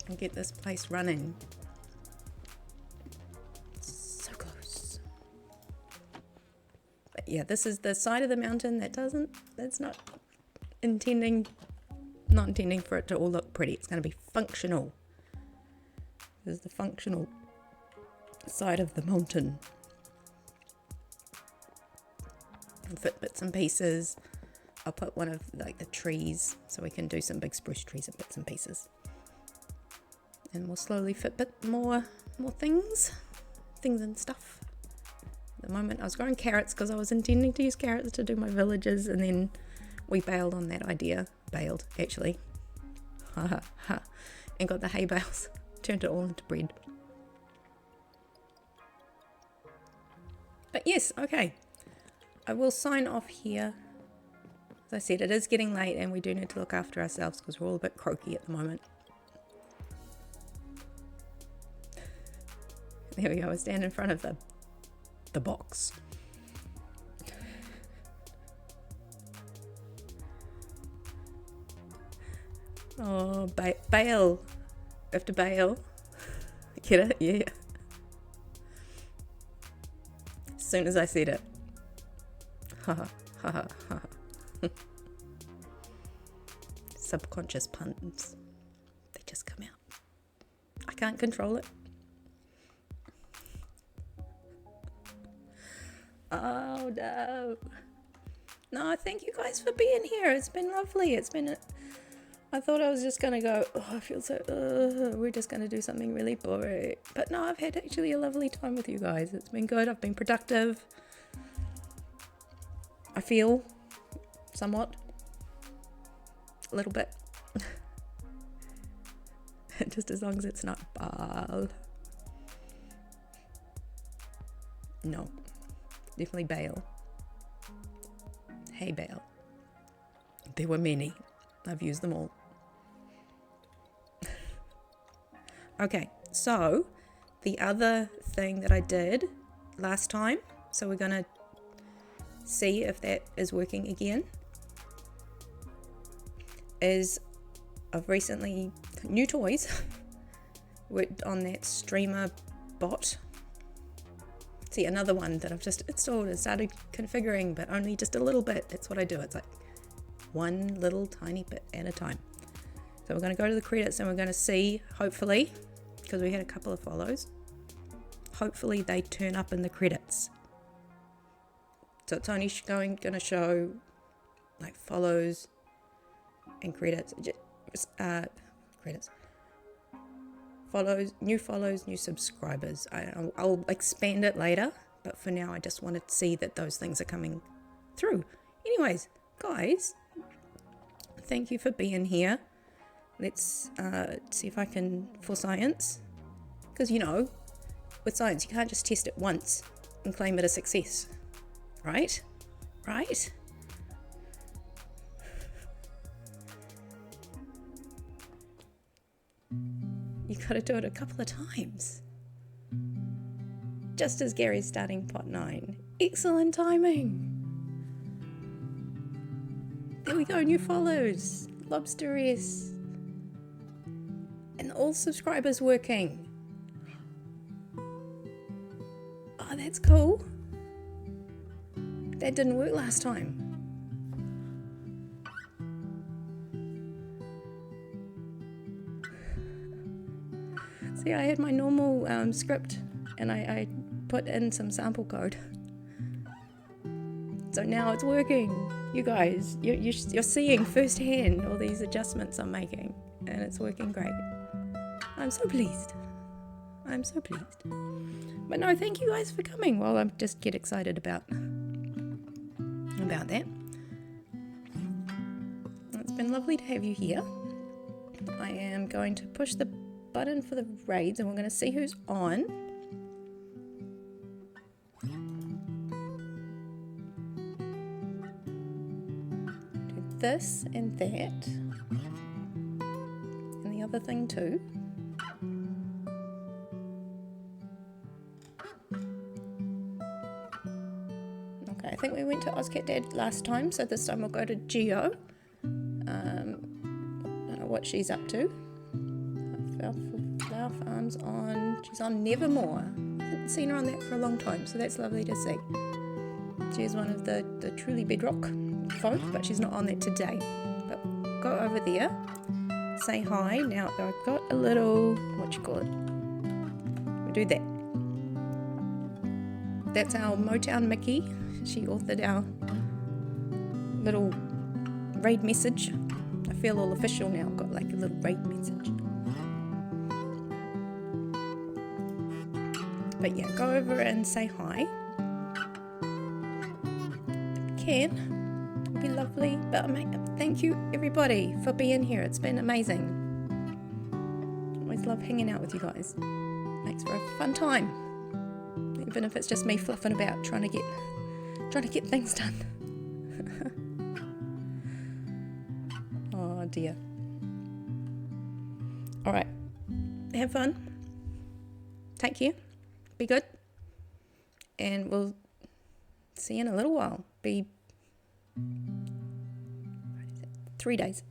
And get this place running. So close. But yeah, this is the side of the mountain that's not intending for it to all look pretty. It's going to be functional. This is the functional side of the mountain. I'll fit bits and pieces. I'll put one of the trees so we can do some big spruce trees and bits and pieces. And we'll slowly fit bit more things and stuff. At the moment I was growing carrots because I was intending to use carrots to do my villages, and then we bailed on that idea. Bailed, actually. And got the hay bales. Turned it all into bread. But yes, okay. I will sign off here. As I said, it is getting late and we do need to look after ourselves because we're all a bit croaky at the moment. There we go, I stand in front of the box. Oh, bail. We have to bail. Get it? Yeah. As soon as I said it. Ha ha ha ha. Subconscious puns. They just come out. I can't control it. Oh no. No, thank you guys for being here. It's been lovely. I thought I was just going to go, oh, I feel so, we're just going to do something really boring. But no, I've had actually a lovely time with you guys. It's been good. I've been productive. I feel somewhat. A little bit. Just as long as it's not ball. No. Definitely bail. Hey, bail. There were many. I've used them all. Okay, so the other thing that I did last time, so we're going to see if that is working again, is I've recently, new toys, worked on that streamer bot. See, another one that I've just installed and started configuring, but only just a little bit. That's what I do. It's like one little tiny bit at a time. So we're going to go to the credits and we're going to see, hopefully, because we had a couple of follows, hopefully they turn up in the credits. So it's only going to show like follows and credits. Credits. Follows, new subscribers. I'll expand it later, but for now I just wanted to see that those things are coming through. Anyways, guys, thank you for being here. Let's see if I can, for science, because with science you can't just test it once and claim it a success, right? You gotta do it a couple of times. Just as Gary's starting pot 9. Excellent timing. There we go, new follows. Lobster S. And all subscribers working. Oh, that's cool. That didn't work last time. See, I had my normal script and I put in some sample code. So now it's working. You guys, you're seeing firsthand all these adjustments I'm making, and it's working great. I'm so pleased. I'm so pleased. But no, thank you guys for coming. Well, I just get excited about that. It's been lovely to have you here. I am going to push the button for the raids, and we're going to see who's on. This and that, and the other thing too. Okay, I think we went to Ozcat Dad last time, so this time we'll go to Geo. Don't know what she's up to. Flower Farms on. She's on Nevermore. I haven't seen her on that for a long time, so that's lovely to see. She's one of the truly bedrock folk, but she's not on that today. But go over there, say hi. Now I've got a little, what you call it? We'll do that. That's our Motown Mickey. She authored our little raid message. I feel all official now. I've got like a little raid message. But yeah, go over and say hi. Can be lovely, but thank you everybody for being here. It's been amazing. Always love hanging out with you guys. Makes for a fun time, even if it's just me fluffing about trying to get things done. Oh dear. All right, have fun. Take care. Be good, and we'll see you in a little while. Be 3 days.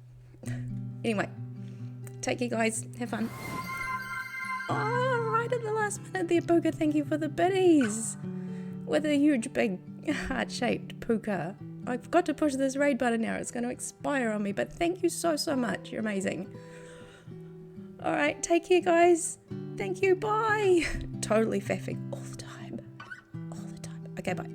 Anyway, take care guys, have fun. Oh, right at the last minute there, Puka, thank you for the biddies. With a huge big heart-shaped Puka. I forgot to push this raid button now, it's going to expire on me, but thank you so much, you're amazing. Alright, take care guys. Thank you, bye. Totally faffing all the time. Okay, bye.